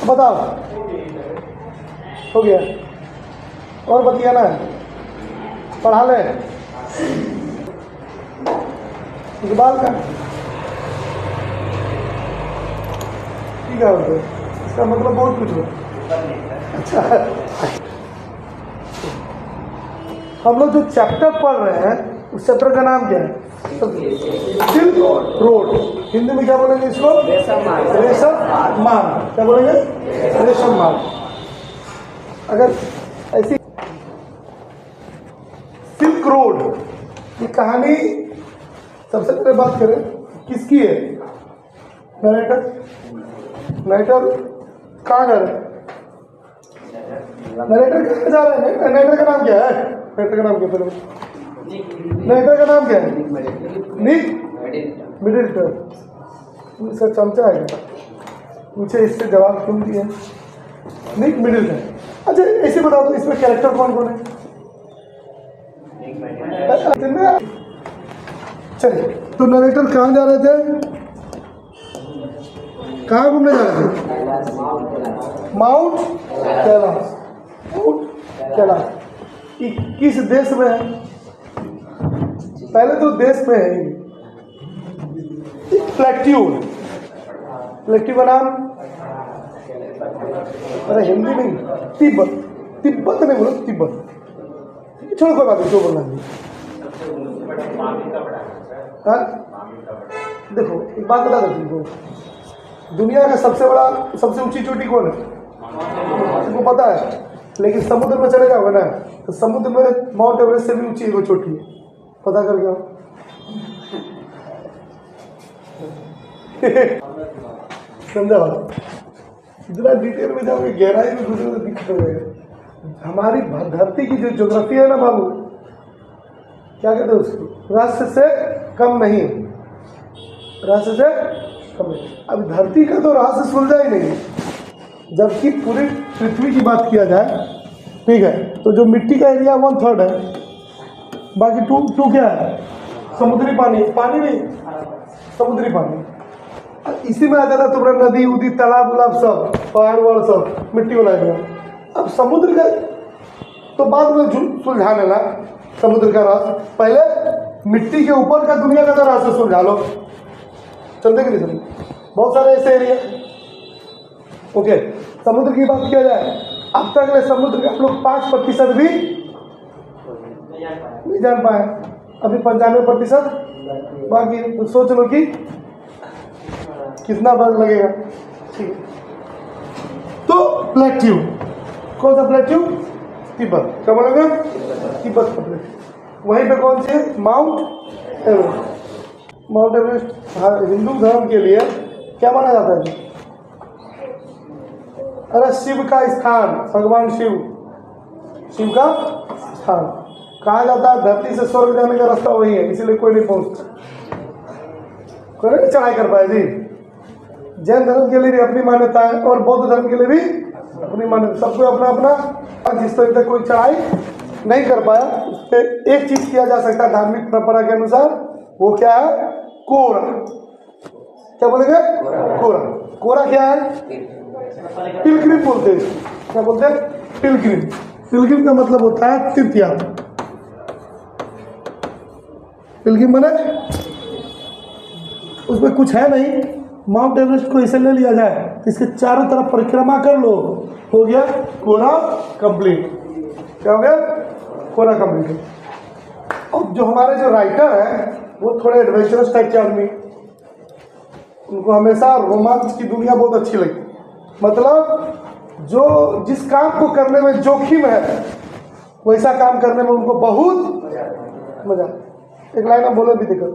बताओ, हो गया और बतियाना है, पढ़ा ले। इकबाल का ठीक है, इसका मतलब बहुत कुछ हो। अच्छा, हम लोग जो चैप्टर पढ़ रहे हैं उस चैप्टर का नाम क्या है? Silk road. हिंदी में क्या बोलेंगे इसको? रेशम मार्ग। क्या बोलेंगे? रेशम मार्ग। अगर ऐसी सिल्क रोड की कहानी सबसे पहले बात करें किसकी है? नरेटर कहाँ जा रहे हैं? नरेटर कहाँ जा रहे हैं? नरेटर का नाम क्या है? नरेटर का नाम क्या है? नरेटर का नाम क्या है? निक मिडिलटन। इसका चमचा है क्या? मुझे इससे जवाब क्यों दिया? निक मिडिलटन। अच्छा ऐसे बताओ तो इसमें कैरेक्टर कौन कौन है? चलिए, तो नरेटर कहाँ जा रहे थे? कहाँ घूमने जा रहे थे? माउंट कैलाश। किस देश में है? पहले तो देश में है प्लेट्यू का नाम, अरे हिंदी में तिब्बत नहीं बोलो, तिब्बत। छोड़ो कोई बात नहीं, जो बोलना है। हाँ देखो एक बात बता दो तुमको, दुनिया का सबसे ऊंची चोटी कौन है? तुमको पता है, लेकिन समुद्र में चले जाओगे ना तो समुद्र में माउंट एवरेस्ट से भी ऊंची वो चोटी है। पता कर क्या समझा? इतना डिटेल में जाओगे, गहराई में घुसोगे तो दिक्कत हो जाएगा। हमारी धरती की जो ज्योग्राफी है ना बाबू, क्या कहते हैं उसको? राष्ट्र से कम नहीं, राष्ट्र से कम नहीं। अब धरती का तो राष्ट्र सुलझा ही नहीं, जबकि पूरी पृथ्वी की बात किया जाए, ठीक है, तो जो मिट्टी का एरिया 1/3 है, बाकी टू क्या है? समुद्री पानी नहीं, समुद्री पानी। इसी में आ जाता तुम्हारा नदी उदी तालाब उलाब सब, पहाड़ वहाड़ सब मिट्टी बना दिया। अब समुद्र का तो बाद में सुलझाने लगा, समुद्र का रास्ता। पहले मिट्टी के ऊपर का दुनिया का तो रास्ता सुलझा लो, चलते कि नहीं चलते? बहुत सारे ऐसे एरिया। ओके, समुद्र की बात किया जाए, अब तक समुद्र के आप लोग 5% भी नहीं जान पाए, अभी 95% बाकी। तो सोच लो कि कितना बर्फ लगेगा। ठीक है, तो प्लेट्यू, कौन सा प्लेट्यू? तिब्बत। क्या बोलेंगे? तिब्बत का प्लेट्यू। वहीं पे कौन सी? Mount Everest. हिंदू धर्म के लिए क्या माना जाता है? अरे शिव का स्थान, भगवान शिव का स्थान कहा जाता है। धरती से स्वर्ग जाने का रास्ता वही है, इसीलिए कोई नहीं पहुंचता, कोई नहीं चढ़ाई कर पाए जी। जैन धर्म के लिए भी अपनी मान्यता है और बौद्ध धर्म के लिए भी अपनी मान्यता, सबको अपना अपना। जिस तरीके तक कोई चढ़ाई नहीं कर पाया, उस पर एक चीज किया जा सकता है धार्मिक परंपरा के अनुसार, वो क्या है? कोरा। क्या बोलेंगे? कोरा क्या है? पिलग्रिम बोलते हैं। क्या बोलते हैं? पिलग्रिम का मतलब होता है तीर्थयात्री। पिलग्रिम माने उसमें कुछ है नहीं, माउंट एवरेस्ट को इसे ले लिया जाए, इसके चारों तरफ परिक्रमा कर लो, हो गया कोरा कंप्लीट। क्या हो गया? कोरा कंप्लीट। और जो हमारे जो राइटर हैं वो थोड़े एडवेंचरस टाइप के आदमी, उनको हमेशा रोमांच की दुनिया बहुत अच्छी लगती। मतलब जो जिस काम को करने में जोखिम है वैसा काम करने में उनको बहुत मजा। एक लाइन आप बोले भी देखो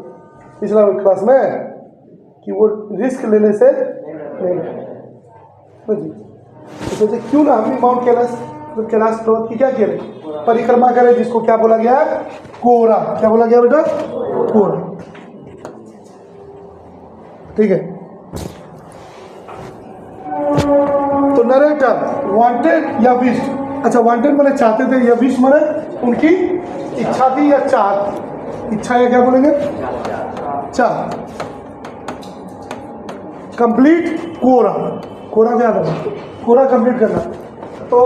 पिछला क्लास में कि वो रिस्क लेने से नहीं जी, तो सोचे क्यों ना हम भी माउंट कैलाश पर्वत की क्या करें? परिक्रमा करें, जिसको क्या बोला गया है? कोरा। क्या बोला गया बेटा? कोरा। ठीक है, तो नरेटर वांटेड या विश। अच्छा, वांटेड मैंने चाहते थे, या विश मैंने उनकी इच्छा थी या चाहत। इच्छा या क्या बोलेंगे? चाह। कंप्लीट कोरा, कोरा क्या करना, कोरा कंप्लीट करना। तो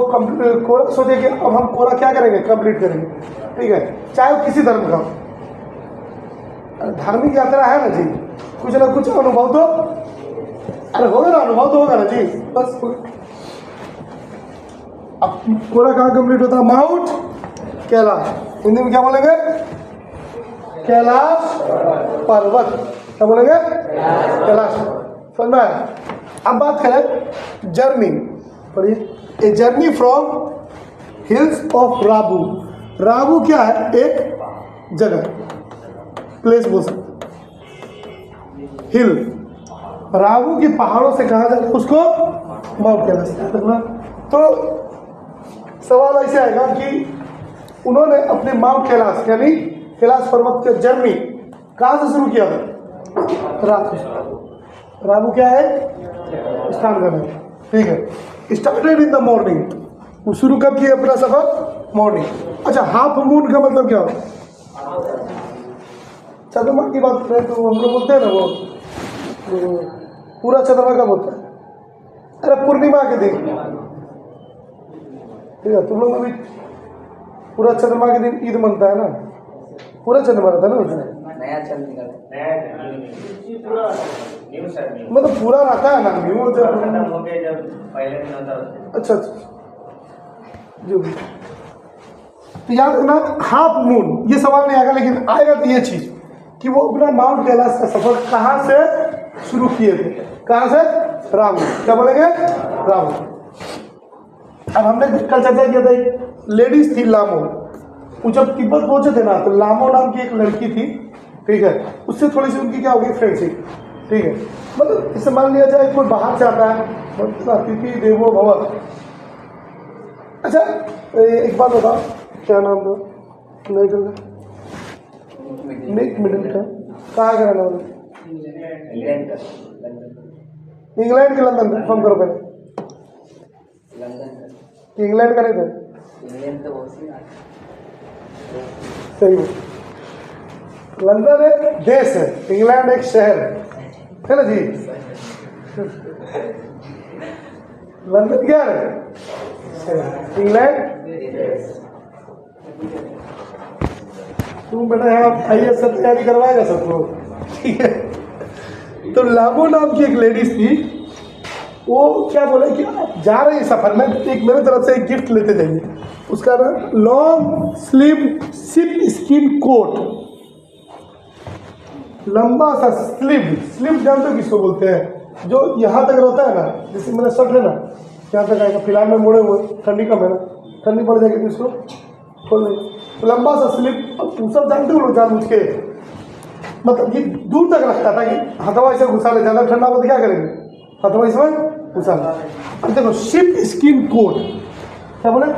कोरा सोचे कि अब हम कोरा क्या करेंगे, कंप्लीट करेंगे, ठीक है, चाहे वो किसी धर्म का हो। धार्मिक यात्रा है ना जी, कुछ ना कुछ अनुभव तो, अरे होगा ना, अनुभव तो होगा ना जी, बस। अब कोरा कहाँ कंप्लीट होता है, माउंट कैलाश, हिंदी में क्या बोलेंगे, कैलाश पर्वत, क्या बोलेंगे, कैलाश। समझ में आया। अब बात करें जर्नी, पढ़िए, a journey from hills of राबू। राबू क्या है, एक जगह, प्लेस बोल सकते, हिल, राबू की पहाड़ों से कहा जाता है उसको माउंट कैलाश। तो सवाल ऐसे आएगा कि उन्होंने अपने माउंट कैलाश यानी कैलाश पर्वत के जर्नी कहाँ से शुरू किया था, रात को। राबू क्या है, स्टार्ट करना, ठीक है, स्टार्टेड इन द मॉर्निंग, वो शुरू कब किया अपना सफर, मॉर्निंग। अच्छा, हाफ मून का मतलब क्या होता है, चंद्रमा की बात करें तो हम लोग बोलते हैं ना वो पूरा चंद्रमा कब होता है, अरे पूर्णिमा के दिन, ठीक है, तुम लोग में भी पूरा चंद्रमा के दिन ईद मनता है ना, पूरा चंद्रमा रहता है ना उसमें, नया चंद निकला, मतलब पूरा रहता है ना, न्यू जब पहले दिन होता है। अच्छा जो भी, तो याद रखना हाफ मून, ये सवाल नहीं आएगा, लेकिन आएगा तो ये चीज कि वो अपना माउंट कैलाश का सफर कहाँ से शुरू किए थे, कहाँ से, राबू, क्या बोलेंगे, राबू। अब हमने कल चर्चा किया था, एक लेडीज थी लामो, वो जब तिब्बत पहुंचे थे ना, तो लामो नाम की एक लड़की थी, ठीक है, उससे थोड़ी सी उनकी क्या होगी, फ्रेंडशिप, ठीक है, मतलब इससे मान लिया जाए कोई बाहर से आता है, अतिथि देवो भव। अच्छा एक बात बताओ, क्या नाम था, नहीं कर मिडिल था, कहाँ का रहना वाला, इंग्लैंड के, लंदन का, कम करो पहले, इंग्लैंड का नहीं था, सही है, लंदन एक देश है, इंग्लैंड एक शहर है ना जी, लंदन क्या है, इंग्लैंड। तुम बेटा यहाँ आइए, सब तैयारी करवाएगा सबको, ठीक है। तो लामो नाम की एक लेडीज थी, वो क्या बोले कि आप जा रहे हैं सफर में, एक मेरे तरफ से एक गिफ्ट लेते जाइए, उसका नाम long sleeve sheepskin coat, लंबा सा स्लीव, स्लीव जानते हो किसको बोलते हैं, जो यहाँ तक रहता है ना, जैसे मेरा शर्ट है ना, यहाँ तक आएगा, फिलहाल में मोड़े हुए, ठंडी कम है ना, ठंडी पड़ जाएगी तो इसको खोल देंगे, तो लंबा सा स्लीव। अब तुम सब जानते हो लोग जानबूझ के, मतलब ये दूर तक रखता था कि हथवा इसे घुसा ले, ज़्यादा ठंडा हो तो क्या करेंगे, हथवा इसमें घुसा ले। अब देखो शिप स्किन कोट, क्या बोले,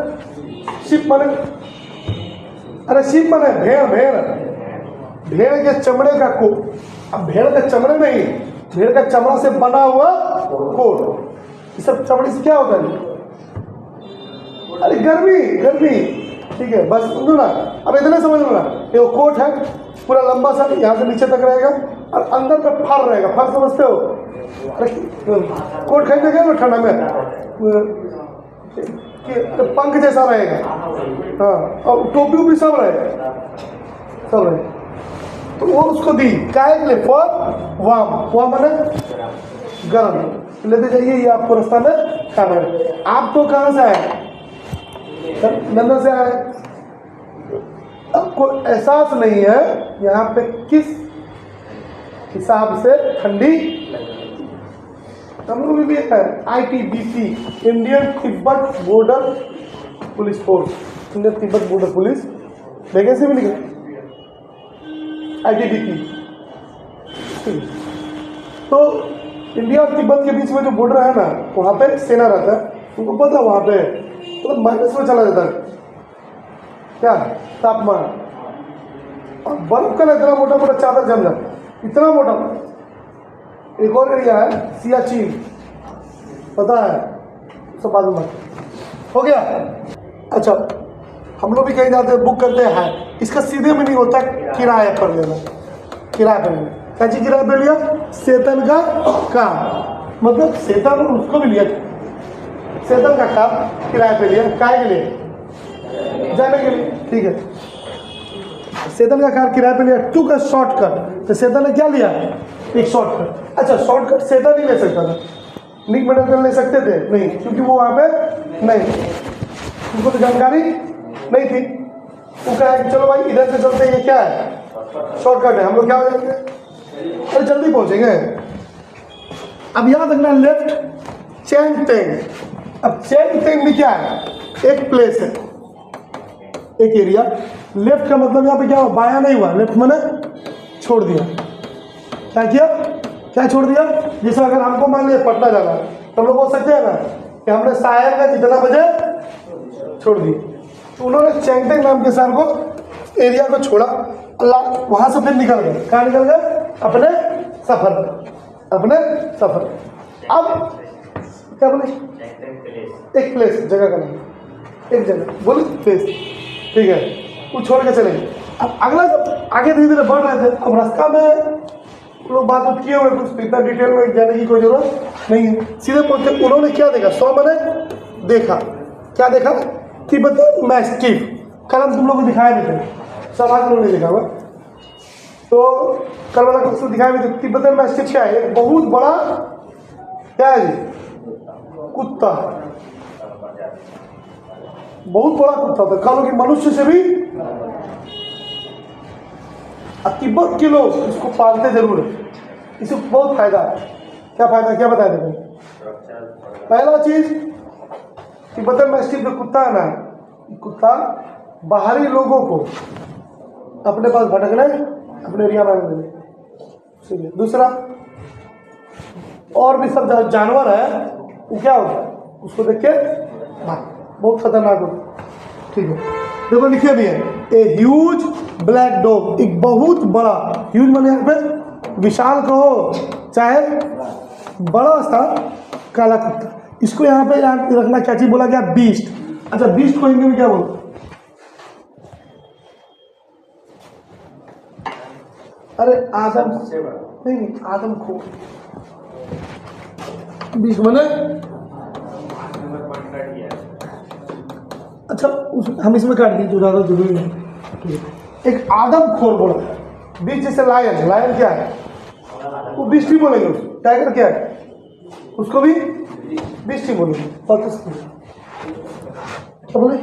शिप माने, अरे शिप माने भेड़, भेड़ के चमड़े का कोट। अब भेड़ के चमड़े नहीं, भेड़ का चमड़ा से बना हुआ कोट, ये सब चमड़े से क्या होता है, अरे गर्मी, ठीक है, बस सुनो ना, अब इतने समझ लो ना, ये वो कोट है, पूरा लंबा सा, यहाँ से नीचे तक रहेगा, और अंदर में फर रहेगा, फर समझते हो, अरे कोट खरीदे गए ना ठंडा में, कि पंख जैसा रहेगा, हाँ, और टोपी भी सब रहेगा, सब रहेगा। तो वो उसको दी, काय के लिए, फॉर वाम माने गर्म, लेते जाइए, ये आपको रास्ता में खाना है। आप तो कहाँ से आए, लंदन से आए, आपको एहसास नहीं है यहाँ पे किस हिसाब से ठंडी। हम लोग भी है ITBP, Indian Tibet border police force, Indian Tibet border police, vacancy भी निकली ITBP। तो इंडिया और तिब्बत के बीच में जो बॉर्डर है ना, वहाँ पे सेना रहता है, तुमको पता है वहाँ पे मतलब माइनस में चला जाता है क्या तापमान, और बर्फ का इतना मोटा मोटा चादर जम जाता है, इतना मोटा। एक और एरिया है सियाचिन, पता है, सब बाजू में हो गया। अच्छा, हम लोग भी कहीं जाते हैं, बुक करते हैं, इसका सीधे में नहीं होता किराए पर लेना, किराए पर लेना, क्या चीज़ किराए पर लिया, सेतन का काम, मतलब सेतन उसको भी लिया, सेतन का काम किराए पे लिया, काय के लिए, जाने के लिए, ठीक है। सेतन का कार किराए पे लिया, टू का शॉर्टकट, तो सेतन ने क्या लिया, एक शॉर्टकट। अच्छा, शॉर्टकट सेतन नहीं ले सकता था, निक मेडल ले सकते थे नहीं, क्योंकि वो वहाँ पे नहीं, उनको तो जानकारी नहीं थी। वो कहा कि चलो भाई इधर से चलते, ये क्या है, शॉर्टकट है, हम लोग क्या हो जाएंगे, अरे जल्दी पहुंचेंगे। अब याद रखना लेफ्ट चैन टेंग। अब चैन टेंग में क्या है, एक प्लेस है, एक एरिया। लेफ्ट का मतलब यहाँ पे क्या हुआ, बाया नहीं हुआ, लेफ्ट मैंने छोड़ दिया। क्या किया, क्या छोड़ दिया, जैसे अगर हमको मान लिया पटना जाना है तो हम लोग बोल सकते हैं ना कि हमने सायर का कितना बजे छोड़ दिए। तो उन्होंने चैंगटेंग नाम के शहर को, एरिया को छोड़ा, अल्लाह वहाँ से फिर निकल गए, कहाँ निकल गए, अपने सफर, अपने सफर। अब क्या बोले, एक प्लेस, जगह का नाम, एक जगह बोले प्लेस, ठीक है, वो छोड़ के चले गए। अब अगला जब आगे धीरे धीरे बढ़ रहे थे, अब रास्ता में लोग बात किए हुए, कुछ इतना डिटेल में जाने की कोई जरूरत नहीं है, सीधे पहुंचे। उन्होंने क्या देखा, 100 मैंने देखा, क्या देखा, तिब्बतन मैस्टिफ। कल हम तुम लोग को दिखाए भी थे, सब आज लोगों ने देखा हुआ, तो कल वाला कुछ दिखाए भी थे। तिब्बतन मैस्टिफ क्या है, एक बहुत बड़ा क्या है जी, कुत्ता, बहुत बड़ा कुत्ता था, कहा कि मनुष्य से भी। तिब्बत के लोग इसको पालते जरूर है, इसको बहुत फायदा है। क्या फायदा, क्या बताया देते, पहला चीज तिब्बतन मैस्टिफ जो कुत्ता है ना, कुत्ता बाहरी लोगों को अपने पास भटकने, अपने एरिया में आने देने, ठीक है। दूसरा, और भी सब जानवर है, वो क्या होता है, उसको देख के बहुत खतरनाक होता, ठीक है। देखो लिखे भी है, ए ह्यूज ब्लैक डॉग, एक बहुत बड़ा, ह्यूज माने यहाँ पे विशाल कहो चाहे बड़ा सा काला कुत्ता। इसको यहाँ पे याद रखना, क्या चीज बोला गया, बीस्ट। अच्छा, बीस्ट को हिंदी में क्या बोलो, अरे आदम नहीं, आदम खो, बीस्ट माने, अच्छा हम इसमें काट दी, जो ज़्यादा जरूरी नहीं। एक आदम खोर बोला, बीच जैसे लायन, लायन क्या है, वो बीस्ट ही बोलेंगे उसको। टाइगर क्या है, उसको भी बीस्ट ही बोलेंगे। क्या बोले,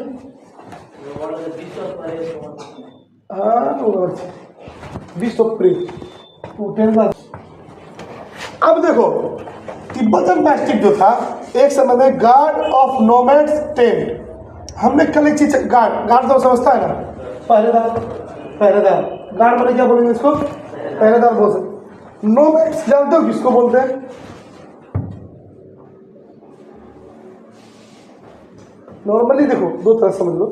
हाँ बीस्ट ऑफ प्रे। अब देखो, तिब्बतन मैस्टिफ जो था, एक समय में गार्ड ऑफ नोमैड्स टेंट। हमने कल एक चीज, गार्ड, गार्ड तो समझता है ना, पहरेदार, पहरेदार, गार्ड मैंने क्या बोलेंगे इसको, पहरेदार बोल सकते। नोमैड्स जानते हो किसको बोलते हैं, नॉर्मली देखो दो तरह समझ लो,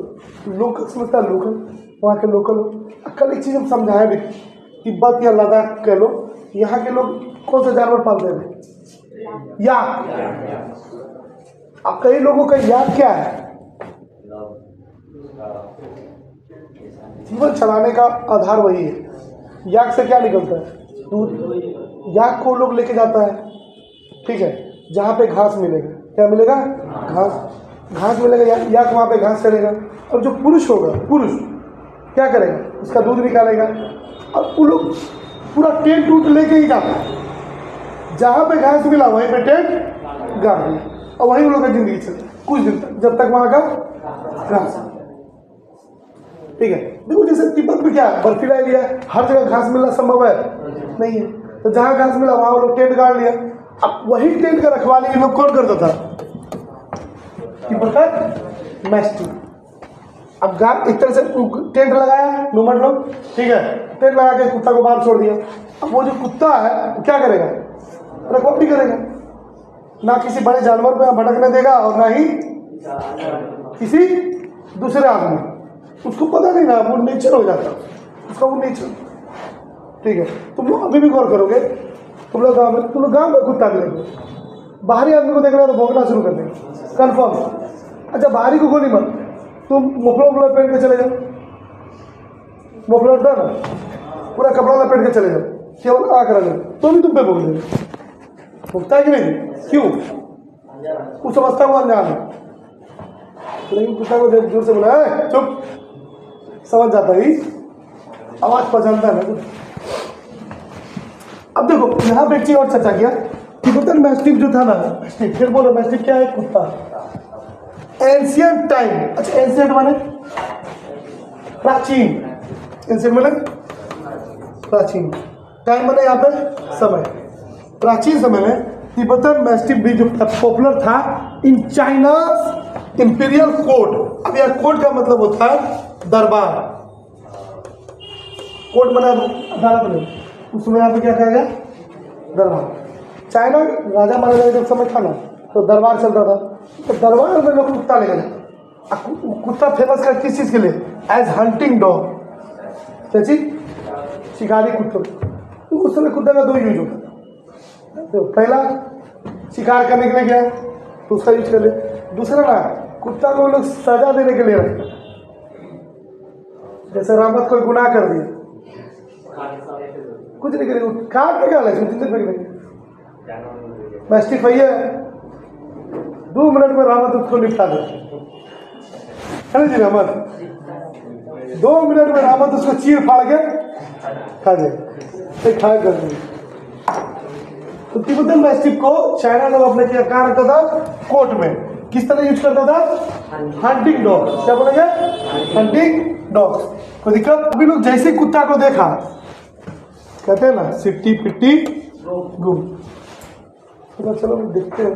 लोकल समझता है, लोकल, वहाँ के लोकल। कल एक चीज हम समझाया भी, तिब्बत या लद्दाख कह लो, यहाँ के लोग कौन सा जानवर पालते हैं, याक। अब कई लोगों का याक क्या है, जीवन चलाने का आधार वही है। याक से क्या निकलता है, दूध। याक को लोग लेके जाता है, ठीक है, जहाँ पे घास मिलेगा, क्या मिलेगा, घास, घास मिलेगा, याक वहाँ पे घास चलेगा। और जो पुरुष होगा, पुरुष क्या करेगा, उसका दूध निकालेगा। और वो लोग पूरा टेंट टूट लेके ही जाता है, जहाँ पे घास मिला वहीं पे टेंट गाड़ दिया, और वहीं उन लोग की जिंदगी चले कुछ दिन तक, जब तक वहाँ का घास, ठीक है। देखो जैसे तिब्बत में क्या है, बर्फीला एरिया है, हर जगह घास मिलना संभव है नहीं है, तो जहाँ घास मिला वहाँ वो लोग टेंट गाड़ लिया। अब वही टेंट का रखवाली ये लोग कौन करता था, तिब्बतन मैस्टिफ। अब एक तरह से टेंट लगाया नोमैड लोग, ठीक है, टेंट लगा के कुत्ता को बाहर छोड़ दिया। अब वो जो कुत्ता है वो क्या करेगा, रखवाली करेगा, ना किसी बड़े जानवर पे भटकने देगा और ना ही किसी दूसरे आदमी, उसको पता नहीं ना, वो नेचर हो जाता है उसका, वो नेचर, ठीक है। तुम लोग अभी भी गौर करोगे, तुम लोग गाँव में कुत्ता देखो, बाहरी आदमी को देख रहे हो तो भौंकना शुरू कर देंगे, कन्फर्म। अच्छा, बाहरी को गोली मत, तुम मुफलर पहन के चले जाओ, मुफलर था ना, पूरा कपड़ा लपेट के चले जाओ, केवल आँख रगड़, तो भी तुम पे भोग देगा, भोगता है कि नहीं? क्यों? उस अवस्था को अनजान है, लेकिन कुत्ता को देख जोर से बोला है चुप, समझ जाता है, आवाज पहचानता है ना। अब देखो यहाँ पे एक चीज और चर्चा किया कि तिब्बतन मैस्टिफ जो था ना, मैस्टिफ, फिर बोलो मैस्टिफ क्या है? कुत्ता। एंशियंट टाइम, अच्छा एंशियंट माने प्राचीन, एंशियंट माने प्राचीन, टाइम माने यहाँ पे समय। प्राचीन समय में तिब्बतन मैस्टिफ भी जो पॉपुलर था इन चाइना इंपीरियल कोर्ट। अब यह कोर्ट का मतलब होता है दरबार, कोर्ट बना अदालत में, उसमें यहाँ पे क्या कहा गया? दरबार। चाइना राजा महाराजा जब समय था ना तो दरबार चलता था, तो दरबार में लोग कुत्ता ले गए। कुत्ता फेमस का किस चीज़ के लिए? एज हंटिंग डॉग, क्या चीज? शिकारी कुत्तों। तो उस समय कुत्ते का दो यूज होता था, तो पहला शिकार करने के लिए गया तो उसका यूज कर ले, दूसरा ना कुत्ता को लोग सजा देने के लिए रखते, जैसे रामत कोई गुनाह कर दिया, कुछ नहीं करेगा, काट के गाले जिंदगी फेंक देंगे। मैस्टिफ है 2 मिनट में रामत उसको निपटा दे, है ना जी रामत? 2 मिनट में रामत उसको चीर फाड़ के खा जाए, खा कर देंगे। तो तिब्बतन मैस्टिफ को चाइना लोग अपने क्या रखता था? कोर्ट में। किस तरह यूज करता था? Hunting dog. क्या बोलेंगे? Hunting dog. कोई दिक्कत? अभी लोग जैसे कुत्ता को देखा कहते हैं ना सिट्टी पिट्टी गुम, तो चलो देखते हैं,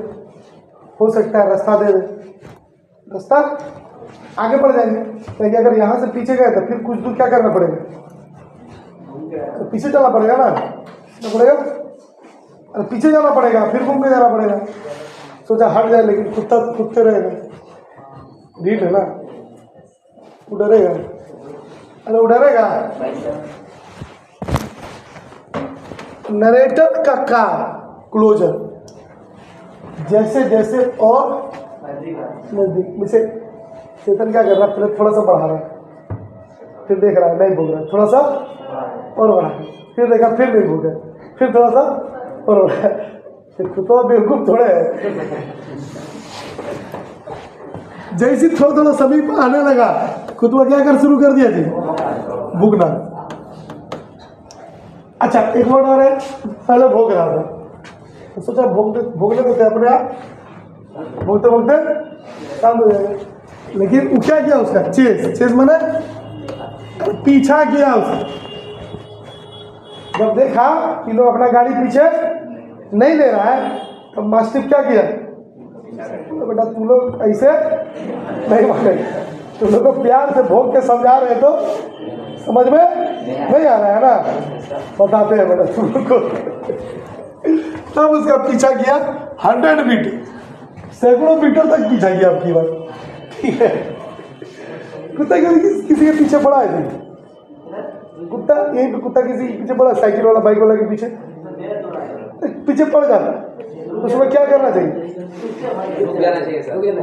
हो सकता है रास्ता दे दे, रास्ता आगे बढ़ जाएंगे। क्योंकि अगर यहाँ से पीछे गए तो फिर कुछ दूर क्या करना पड़ेगा? तो पीछे चलना पड़ेगा ना, पड़ेगा, अरे पीछे जाना पड़ेगा, फिर घूम के जाना पड़ेगा। सोचा हट जाए, लेकिन कुत्ता कुत्ते रहेगा, ढीठ है ना, वो डरेगा, अरे वो डरेगा। नरेटर का क्लोजर, जैसे जैसे और नजदीक, जैसे चेतन क्या कर रहा है? पहले थोड़ा सा बढ़ा रहा है, फिर देख रहा है नहीं भोग रहा है, थोड़ा सा और बढ़ा, फिर देखा फिर नहीं भोग रहा, फिर थोड़ा सा और बढ़ा, फिर कुत्ता बेवकूफ थोड़े है। जैसे थोड़ा थोड़ा समीप आने लगा, कुत्ता क्या कर शुरू कर दिया जी? भूखना। अच्छा एक वर्ड और है, पहले भोग रहा था तो सोचा भोगने को क्या अपने आप भोगते भोगते शांत हो जाएगा, लेकिन वो क्या किया उसका? चेस माने पीछा किया उसका। जब देखा कि लोग अपना गाड़ी पीछे नहीं ले रहा है तो मास्टिफ क्या किया? तो बेटा तुम लोग ऐसे नहीं माने, तुम लोग को प्यार से भोग के समझा रहे तो समझ में नहीं आ रहा है ना, बताते हैं बेटा तुम लोग को। तब उसका पीछा किया 100 मीटर, सैकड़ों मीटर तक पीछा किया आपकी बात, ठीक है? कुत्ता किसी के पीछे पड़ा है? कुत्ता यहीं पे कुत्ता किसी के पीछे पड़ा, साइकिल वाला बाइक वाला के पीछे पड़ जाता, तो उसमें क्या करना चाहिए?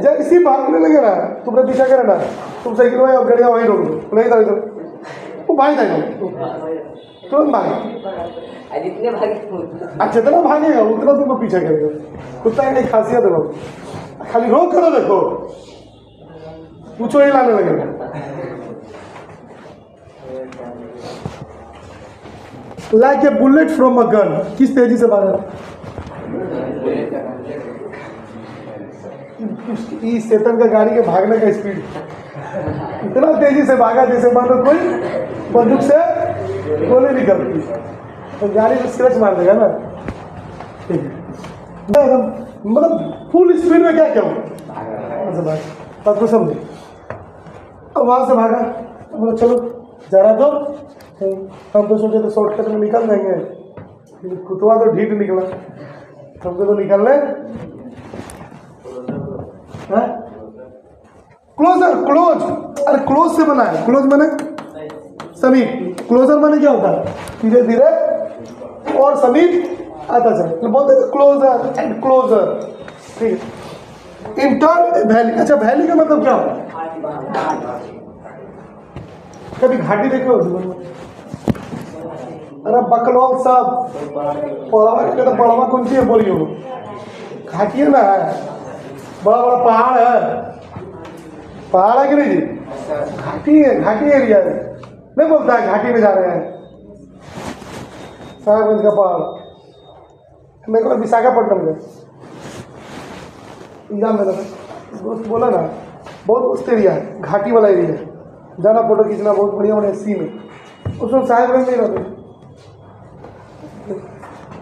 जब इसी भागने लगे ना, तुमने पीछा करे ना, तुम साइकिल में और गाड़ियाँ वहीं रोक दो, नहीं था वो भाग जाएगा, तुरंत भागे, जितना भागेगा उतना तुमको पीछा करेगा। कुत्ता की खासियत है, खाली रोक करो, देखो पूछो ही लाने लगेगा। Like a bullet from a gun, किस तेजी से भागा? इस चेतन का गाड़ी के भागने का स्पीड इतना तेजी से भागा जैसे मानो कोई बंदूक से गोली निकलती, तो गाड़ी में स्क्रैच मार देगा ना, ठीक है? मतलब फुल स्पीड में क्या क्या बात को समझे। अब वहां से भागा, बोला चलो जरा दो, हम तो सोचे तो शॉर्टकट में निकल जाएंगे, कुतवा तो ढीठ निकला, हमको तो निकलने। क्लोजर, क्लोज, अरे क्लोज से बना है, क्लोज माने समीप, क्लोजर माने क्या होता है? धीरे धीरे और समीप आता चले, तो बोलते हैं क्लोजर एंड क्लोजर, ठीक है? इंटर वैली, अच्छा वैली का मतलब क्या होता है? कभी घाटी देखे हो जीवन में? अरे बकलोल सब पड़वा के तो पड़वा कौन सी है बोलियो, घाटी है ना, बड़ा बड़ा पहाड़ है कि नहीं जी? घाटी है, घाटी एरिया है, नहीं बोलता है घाटी में जा रहे हैं। साहेबगंज का पहाड़, मेरे को विशाखापट्टनम गए एग्जाम में, दोस्त बोला ना बहुत मस्त एरिया है, घाटी वाला एरिया है, जाना फोटो खींचना बहुत बढ़िया बढ़िया सीन है। उसमें साहेबगंज नहीं रहते,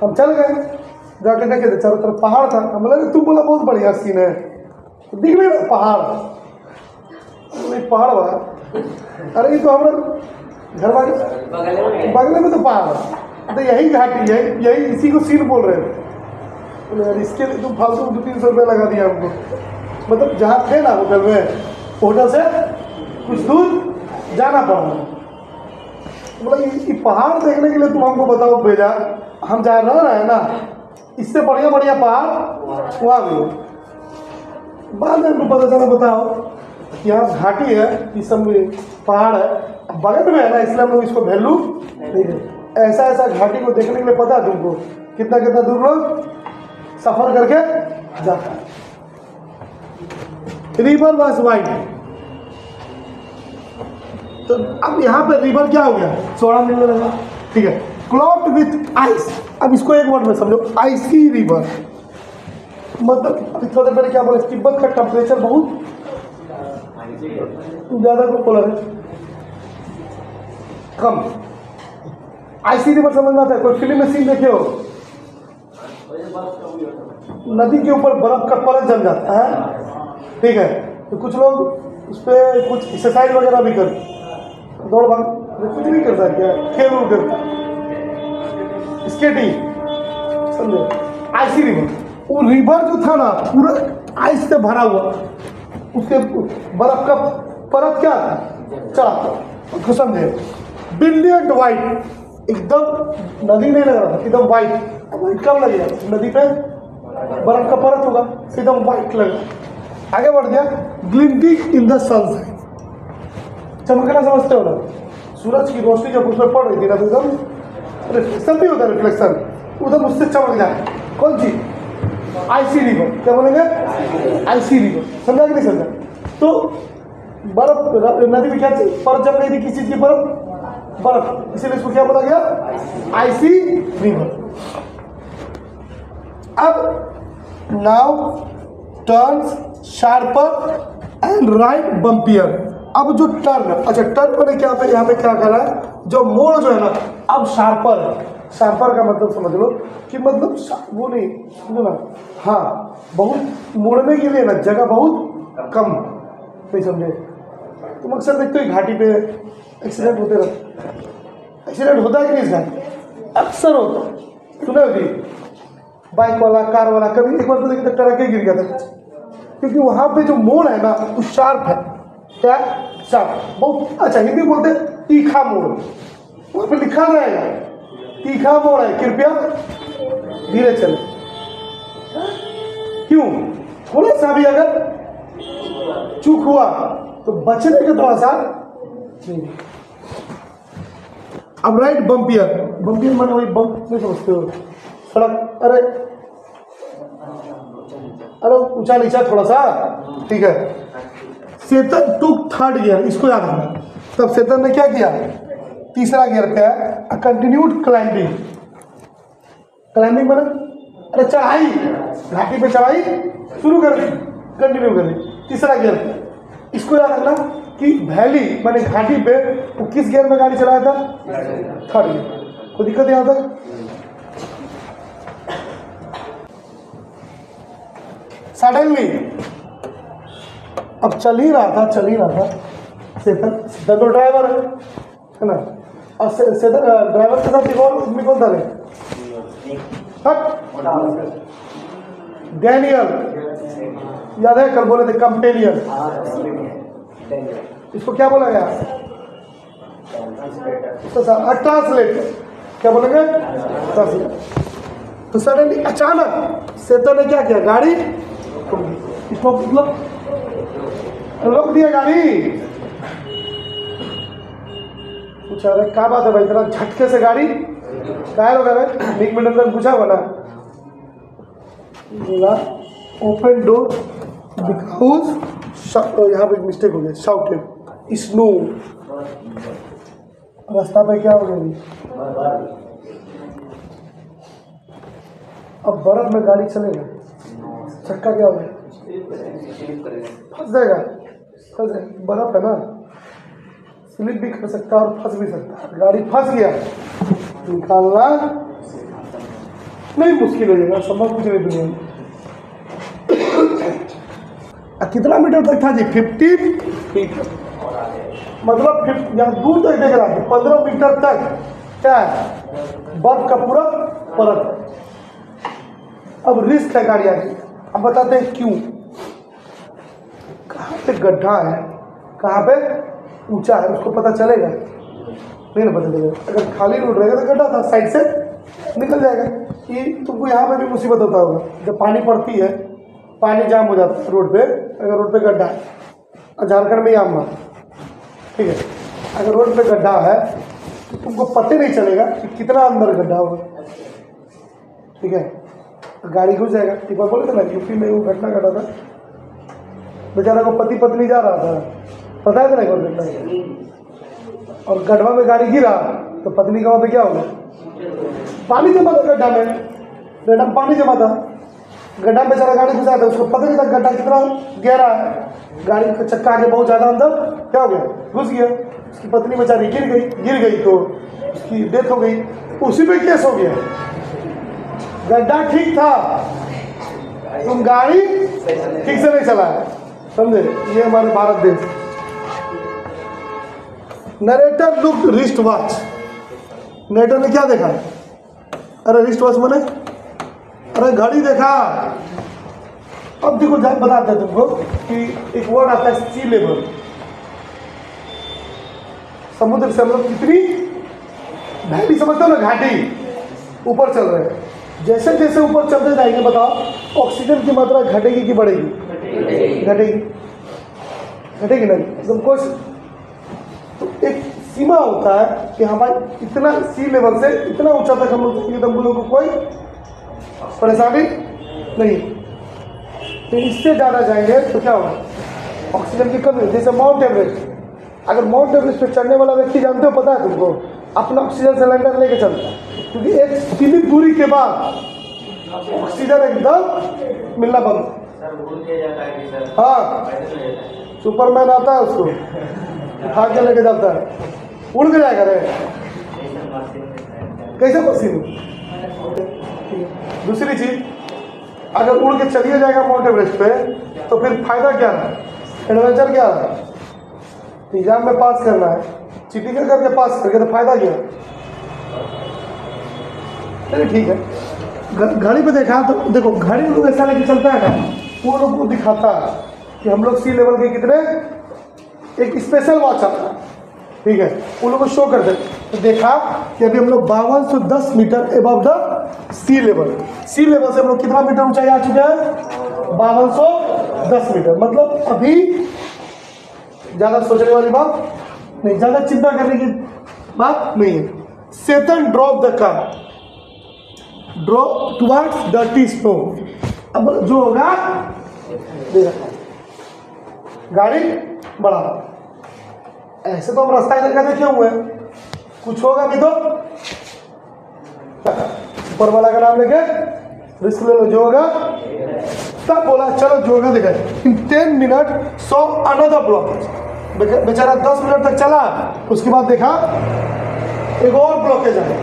हम चल गए, जाके देखे थे चारों तरफ पहाड़ था, हम लगे तुम बोला बहुत बढ़िया सीन है, दिख नहीं रहा पहाड़, नहीं पहाड़ वाला, अरे ये तो हमारे घर वाले बगल में तो पहाड़ है, तो यही घाटी है, यही इसी को सीन बोल रहे थे। बोले यार इसके लिए तुम फालतू 200-300 रुपये लगा दिया हमको, मतलब जहाँ थे ना होटल में, होटल से कुछ दूर जाना पड़ा, मतलब ये पहाड़ देखने के लिए तुम हमको बताओ भेजा, हम जहाँ रह रहे हैं ना इससे बढ़िया बढ़िया पहाड़ वहाँ भी है। बाद में हमको पता चला बताओ यहाँ घाटी है, इस सब पहाड़ है बगल में है ना, इसलिए हम लोग इसको वैल्यू नहीं देते। ऐसा ऐसा घाटी को देखने के लिए पता है तुमको कितना कितना दूर लोग सफर करके जाता है। रिवर वॉज वाइड, तो अब यहाँ पे रिवर क्या हो गया, सोडा मिलने लगा, ठीक है, क्लॉट विथ आइस। अब इसको एक वर्ड में समझो, आइसी रिवर, मतलब अभी थोड़ी देर पहले क्या बोले, तिब्बत का टेम्परेचर बहुत ज़्यादा को बोला है, कम। आइसी रिवर समझ में आता है, कोई फिल्म में सीन देखे हो, नदी के ऊपर बर्फ का परत जम जाता है, ठीक है, तो कुछ लोग उस पर कुछ एक्सरसाइज वगैरह भी करते, दौड़ भाग कुछ नहीं कर सकते, खेल उल कर स्केटिंग, समझे। आइसी रिवर, वो रिवर जो था ना पूरा आइस से भरा हुआ, उसके बर्फ का परत क्या था चढ़ा, उसको समझे। ब्रिलियंट वाइट, एकदम नदी नहीं लग रहा था, एकदम वाइट। वाइट कब लगेगा, नदी पे बर्फ का परत होगा, एकदम वाइट लगा। आगे बढ़ गया, ग्लिंटिंग इन द सनशाइन, चमकना समझते हो ना, सूरज की रोशनी जब उसमें पड़ रही थी ना तो एकदम रिफ्लेक्शन भी होता है, रिफ्लेक्शन उधर उससे चमक जाए। कौन सी, आइसी रिवर, क्या बोलेंगे, आइसी रिवर, समझा कि नहीं समझा। तो बर्फ नदी में क्या चीज परत जम गई थी, किसी चीज की बर्फ, इसीलिए इसको क्या बोला गया, आइसी रिवर। अब now turns sharper and right bumpier. अब जो टर्न, अच्छा टर्न मैंने क्या पे यहाँ पे क्या करा है, जो मोड़ जो है ना अब शार्पर है। शार्पर का मतलब समझ लो कि मतलब वो नहीं समझो ना, हाँ बहुत मोड़ने के लिए ना जगह बहुत कम, नहीं समझे। तुम अक्सर देखते हो घाटी पे एक्सीडेंट होते रहते, एक्सीडेंट होता है कि नहीं इस घाटी, अक्सर होता है, सुना होगी, बाइक वाला कार वाला, कभी एक बार तो देखिए ट्रक के गिर गया था, क्योंकि वहाँ पे जो मोड़ है ना वो शार्प है, क्या शार्प, बहुत अच्छा हिंदी बोलते तीखा मोड़, वहाँ पे लिखा रहेगा तीखा मोड़ है, कृपया धीरे चले। क्यों, थोड़ा सा भी अगर चूक हुआ तो बचने का थोड़ा सा नहीं। अब राइट बम्पियर, बम्पियर माने वही बम्प नहीं समझते हो, सड़क, अरे अरे ऊंचा नीचा थोड़ा सा, ठीक है। सेतन टुक थर्ड गियर, इसको याद रखना। तब सेतन ने क्या किया, तीसरा गियर पे है, कंटिन्यूड क्लाइंबिंग। क्लाइंबिंग माने अरे चढ़ाई, घाटी पे चढ़ाई शुरू कर दी, कंटिन्यू कर दी, तीसरा गियर। इसको याद रखना कि वैली माने घाटी पे वो किस गियर में गाड़ी चलाया था, थर्ड गियर। कोई दिक्कत यहाँ तक, सडनली अब चल ही रहा था सेतन तो ड्राइवर है ना, और सेतन ड्राइवर के साथ एक और आदमी कौन था, डैनियल, याद है कल बोले थे कंपेनियन, इसको क्या बोला गया, ट्रांसलेट, क्या बोलेंगे ट्रांसलेट। तो सडनली अचानक सेतन ने क्या किया, गाड़ी इसको मतलब रोक दिया गाड़ी। पूछा अरे क्या बात है भाई, इतना झटके से गाड़ी काय वगैरह 1 मिनट तक पूछा होगा ना, बोला ओपन डोर बिकॉज, यहाँ पे मिस्टेक हो गया, शाउटेड स्नो, रास्ता पे क्या हो गया जी? अब बर्फ में गाड़ी चलेगा, चक्का क्या हो गया? फंस जाएगा, बर्फ है ना, स्लिप भी कर सकता है और फंस भी सकता है। गाड़ी फंस गया, निकालना नहीं मुश्किल हो जाएगा, संभव कुछ नहीं दुनिया में। कितना मीटर तक था जी? 15 मीटर, मतलब यहाँ दूर तक देख रहा है 15 मीटर तक क्या है? बर्फ का पूरा परत। अब रिस्क है गाड़ी आगे, अब बताते हैं क्यों। कहाँ पे गड्ढा है, कहाँ पे ऊंचा है, उसको पता चलेगा नहीं ना, पता चलेगा। अगर खाली रोड रहेगा तो गड्ढा था, साइड से निकल जाएगा। ये तुमको यहाँ पे भी मुसीबत होता होगा, जब पानी पड़ती है, पानी जाम हो जाता है रोड पे, अगर रोड पे गड्ढा है, और झारखंड में आम बात, ठीक है, अगर रोड पे गड्ढा है तो तुमको पता नहीं चलेगा कि कितना अंदर गड्ढा होगा, ठीक है, गाड़ी घुस जाएगा। एक बार बोले थे ना यूपी में वो घटना घटा था, बेचारा को पति पत्नी जा रहा था, पता है कि नहीं कौन घटना, और गड्ढा में गाड़ी गिरा तो पत्नी का वहाँ पे क्या होगा? पानी जमा था गड्ढा में, गड्ढा में पानी जमा था, गड्ढा में बेचारा गाड़ी घुसा था, उसको पता नहीं था गड्ढा कितना गहरा है, गाड़ी का चक्का आगे बहुत ज़्यादा अंदर क्या हो गया? घुस गया। उसकी पत्नी बेचारी गिर गई तो उसकी डेथ हो गई, उसी पे केस हो गया। गड्ढा ठीक था, तुम गाड़ी ठीक से नहीं चलाया, समझे? ये हमारे भारत देश। Narrator look wrist watch, narrator ने क्या देखा? अरे रिस्ट वॉच माने, अरे घड़ी देखा। अब देखो बताते हैं तुमको कि एक वर्ड आता है सी लेवल, समुद्र से हम लोग कितनी वैली समझते हो ना, घाटी ऊपर चल रहे हैं। जैसे जैसे ऊपर चलते जाएंगे, बताओ ऑक्सीजन की मात्रा घटेगी कि बढ़ेगी? घटेगी नहीं, एकदम कुछ। तो एक सीमा होता है कि हमारे इतना सी लेवल से इतना ऊंचा तक हम लोग जाएंगे तो हम लोगों को कोई परेशानी नहीं। तो इससे ज़्यादा जाएंगे तो क्या होगा? ऑक्सीजन की कमी। जैसे माउंट एवरेस्ट, अगर माउंट एवरेस्ट पे चढ़ने वाला व्यक्ति, जानते हो, पता है तुमको, अपना ऑक्सीजन सिलेंडर लेके चलता है, क्योंकि एक सीमित दूरी के बाद ऑक्सीजन एकदम मिलना बंद। हाँ, सुपरमैन आता है, उसको उठा के लेके जाता है, उड़ के जाएगा रे, कैसे पसीने। दूसरी चीज, अगर उड़ के चलिए जाएगा माउंट एवरेस्ट पे तो फिर फायदा क्या है? एडवेंचर क्या है? एग्जाम में पास करना है, चीटिंग करके पास करके तो फायदा क्या? चलिए ठीक है। घड़ी पे देखा तो देखो, घड़ी लोग ऐसा लेके चलता है ना, वो लोग को दिखाता है कि हम लोग सी लेवल के कितने, एक स्पेशल वॉच आता है, ठीक है, उन लोगों को शो करते। तो देखा कि अभी हम लोग 5210 metre above the sea level. Sea level से हम लोग कितना मीटर ऊंचाई आ चुके हैं? 5210 मीटर। मतलब अभी ज़्यादा सोचने वाली बात नहीं, ज़्यादा चिंता करने की बात नहीं है। सेतन drop the car, drop towards dirty snow. अब जो होगा देखा, गाड़ी बढ़ा, ऐसे तो हम रास्ता इधर का देखे हुए हैं, कुछ होगा भी तो ऊपर वाला का नाम लेके रिस्क ले लो, जो होगा। तब बोला चलो जो होगा देखा, इन 10 मिनट सो अनदर ब्लॉक। बेचारा 10 मिनट तक चला, उसके बाद देखा एक और ब्लॉकेज आ गया,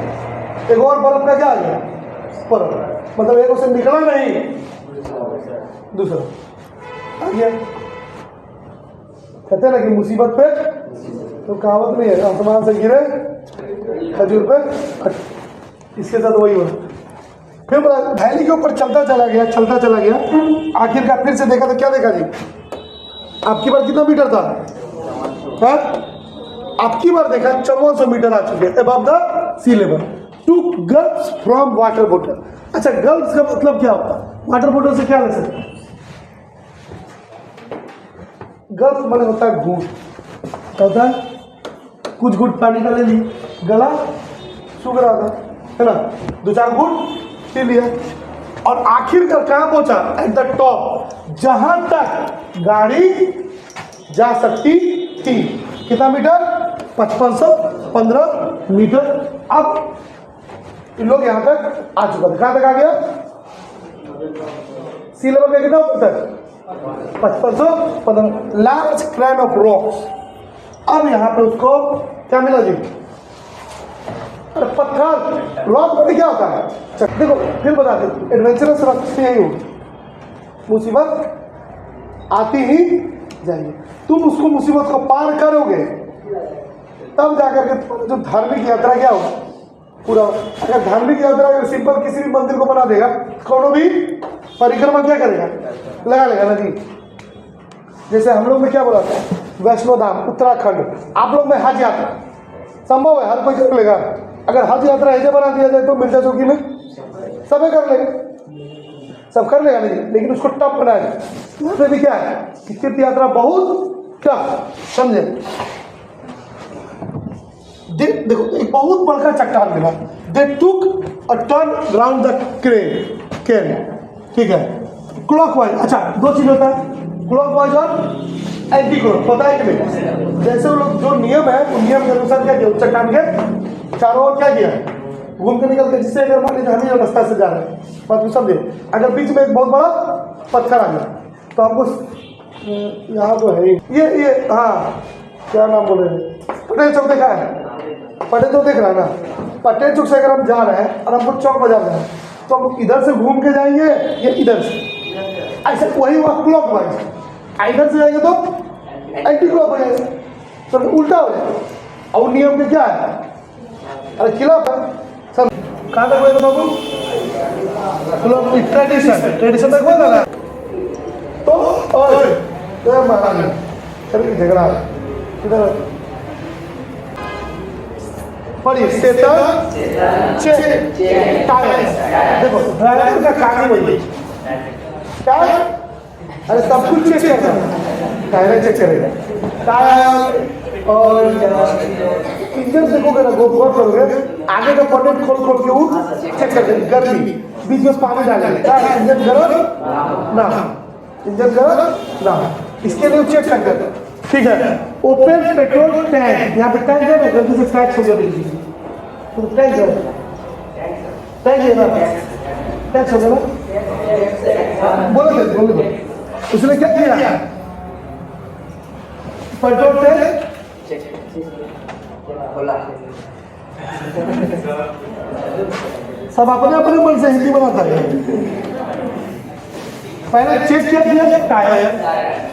एक और बर्फ का क्या आ गया? बर्फ, मतलब एक उसे निकला नहीं, दूसरा आ गया। कहते हैं ना कि मुसीबत पे तो कहावत नहीं है, आसमान से गिरे खजूर पे, इसके साथ वही हुआ। फिर वैली के ऊपर चलता चला गया, आखिरकार फिर से देखा तो क्या देखा जी? आपकी बार कितना मीटर था? हाँ, आपकी बार देखा 5400 मीटर आ चुके above the sea level. Two gulps from water बोतल। अच्छा, गल्फ्स का मतलब क्या होता है? वाटर बोतल से क्या ले सकते? गल्फ माने होता है घूंट, क्या होता है? कुछ घूंट पानी का ले ली, गला सूख रहा था, है ना, 2-4 घूट पी लिया और आखिरकार कहाँ पहुंचा? एट द टॉप, जहां तक गाड़ी जा सकती थी। कितना मीटर? 5515 मीटर। अब इन लोग यहाँ तक आ चुका था। कहाँ तक आ गया? सी लेवल पे कितना ऊपर तक? 5515। Large crime of rocks. अब यहाँ पे उसको क्या मिला जी? अरे पत्थर, रॉक में क्या होता है? देखो फिर बताते, एडवेंचरस रास्ते यही हो, मुसीबत आती ही जाएगी। तुम उसको मुसीबत को पार करोगे तब जाकर के जो धार्मिक यात्रा क्या होगा पूरा। अगर धार्मिक यात्रा अगर सिंपल किसी भी मंदिर को बना देगा, कौनो भी परिक्रमा क्या करेगा? लगा लेगा ना जी। जैसे हम लोग में क्या बोला था, वैष्णो धाम उत्तराखंड, आप लोग में हज यात्रा संभव है, हर कोई कर लेगा। अगर हज यात्रा ऐसे बना दिया जाए तो मिर्जा चौकी में सभी कर लेगा, सब कर लेगा नहीं, लेकिन उसको टफ बनाया जाए। यहाँ पे भी क्या है कि तीर्थ यात्रा बहुत टफ, समझे? देखो एक बहुत बड़का चट्टान मिला। दे टुक अ टर्न राउंड द केन, ठीक है, क्लॉकवाइज। अच्छा, 2 चीज होता है, क्लॉकवाइज और एंटी क्लॉक, पता है कि नहीं? जैसे वो लोग जो नियम है, उस नियम के अनुसार क्या किया, चट्टान के चारों ओर क्या किया, घूम के निकलते। जिससे अगर मान लीजिए हम ही रास्ता से जा रहे हैं, बात को समझे, अगर बीच में एक बहुत बड़ा पत्थर आ गया तो आपको यहाँ तो है ये हाँ क्या नाम बोल रहे हैं, पटेल चौक देखा है? पटेल चौक देख रहा है ना? पटेल चौक से अगर हम जा रहे हैं और हमको चौक बाजार जाए तो हम इधर से घूम के जाएंगे या इधर से? ऐसे वही हुआ क्लॉक वाइज। इधर से जाएंगे तो एंटी क्लॉक हो जाएगा, तो उल्टा हो जाएगा। और नियम में क्या है? अरे खिलाफ है सब। कहाँ तक हुआ बाबू? ट्रेडिशन तक हुआ था ना? तो महाराज झगड़ा इधर पढ़िए, सेटल चेक टायर्स। देखो ड्राइवर का काम ही वही है, क्या? अरे सब कुछ चेक करना, टायर चेक करेगा, टायर और इंजन देखोगे ना, गौर करोगे, आगे का बटन खोल के वो चेक कर देंगे। गर्मी बीच में पानी डालेंगे, क्या इंजन गरम ना, इंजन गरम ना, इसके लिए चेक कर देते। ठीक है, ओपन पेट्रोल टैंक, यहाँ पे टैंक है ना, गलती से टैक्स हो गया, तो टैंक है, टैंक है ना, टैक्स हो गया ना, बोलो उसने क्या किया? पेट्रोल टैंक सब अपने अपने मन से हिंदी बनाता है। पहले चेक किया टायर,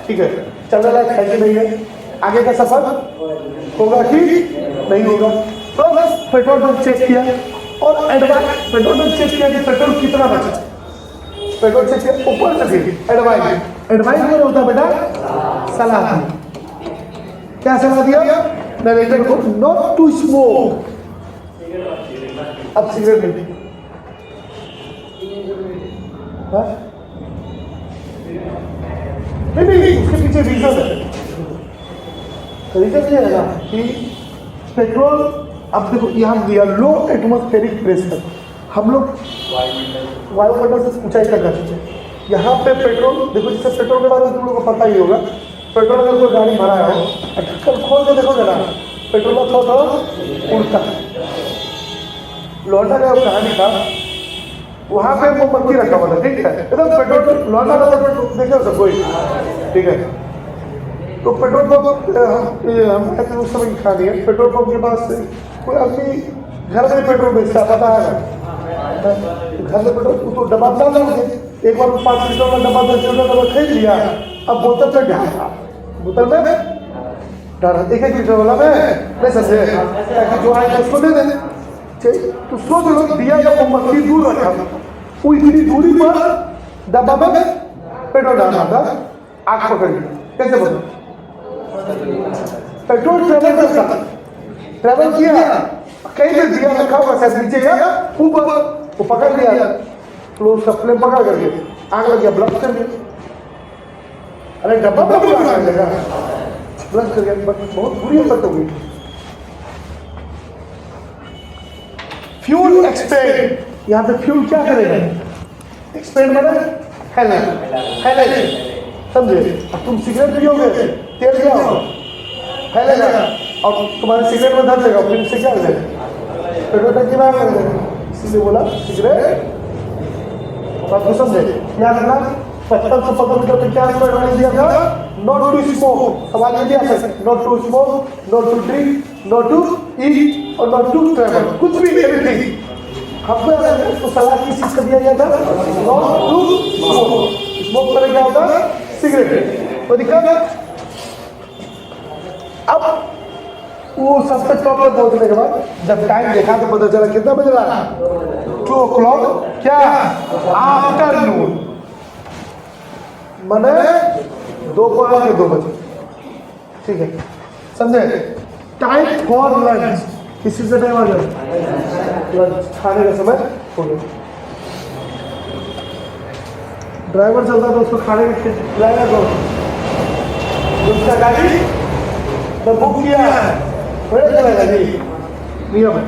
ठीक है, चल रहा है कि नहीं है, आगे का सफर होगा कि नहीं होगा। तो बस पेट्रोल पंप चेक किया और एडवाइस, पेट्रोल पंप चेक किया कि पेट्रोल कितना बचा, पेट्रोल चेक किया ऊपर से एडवाइस में होता बेटा सलाह दी। क्या सलाह दिया? नरेंद्र को नॉट टू स्मोक। अब सिगरेट नहीं, नहीं उसके पीछे रीजन है। रीजन ये है ना कि पेट्रोल, अब देखो यहाँ दिया लो एटमॉस्फेरिक प्रेशर, हम लोग वायुमंडल से ऊंचाई तक जाते हैं। यहाँ पे पेट्रोल देखो, जैसे पेट्रोल के बारे में तुम लोगों को पता ही होगा, पेट्रोल अगर कोई गाड़ी भरा है, ढक्कन खोल के देखोगे ना, पेट्रोल का थोड़ा उड़ता है। लौटा का कहानी था, वहाँ पे मोमबत्ती रखा हुआ था, ठीक है, एकदम पेट्रोल लौटा था, देखो सब कोई, ठीक है। तो पेट्रोल पंप हम उस समय खा दिया, पेट्रोल पंप के पास कोई आदमी घर में पेट्रोल बेचता, पता है ना, घर में पेट्रोल तो डब्बा डाल देंगे, एक बार 5 लीटर का डब्बा 10 लीटर का खरीद लिया, अब बोतल में डाला, बोतल में डाला, 1-1 लीटर वाला में नहीं समझे, ताकि जो आएगा उसको दे दें। तो सोच लो, दिया का मोमबत्ती दूर रखा, वो इतनी दूरी पर डब्बा में पेट्रोल डालना था, आग पकड़ ली, कैसे बोलो? पेट्रोल ट्रेवल किया, कहीं पे दिया रखा हुआ शायद नीचे या ऊपर, वो पकड़ लिया, तो उसका फ्लेम पकड़ करके आग लग गया, ब्लास्ट कर दिया। अरे डब्बा पर आग लगेगा, ब्लास्ट कर गया, बहुत बुरी हालत हो गई। फ्यूल एक्सपेंड, यहाँ पे फ्यूल क्या करेगा? एक्सपेंड मतलब फैलेगा, समझे? अब तुम सिगरेट पियोगे, तेल क्या होगा? फैलेगा, और तुम्हारे सिगरेट में धर देगा, फिर इससे क्या हो जाएगा? पेट्रोल टंकी में आग लग जाएगा। इसीलिए बोला सिगरेट, बात को समझे? याद रखना 55 से 15 मीटर पे क्या एडवाइस दिया था? Not to smoke. सवाल ये दिया था, not to smoke, not to drink, not to eat और नॉट टू ट्रैवल, कुछ भी एवरीथिंग। हमने उसको सलाह किस चीज का दिया गया था? Not to smoke. स्मोक करें क्या होता है? सिगरेट। कोई दिक्कत? अब वो सबसे टॉप पे पहुंचने के बाद जब टाइम देखा तो पता चला कितना बज रहा है? 2 o'clock, क्या? आफ्टरनून, मैंने दोपहर के 2 बजे। ठीक है, समझे? टाइम फॉर लंच, किस चीज का टाइम आ गया? लंच, खाने का समय हो गया। ड्राइवर चलता तो उसको खाने के खिलाएगा कौन? उसका गाड़ी तो बुक किया है, बड़े चलेगा जी, नियम है।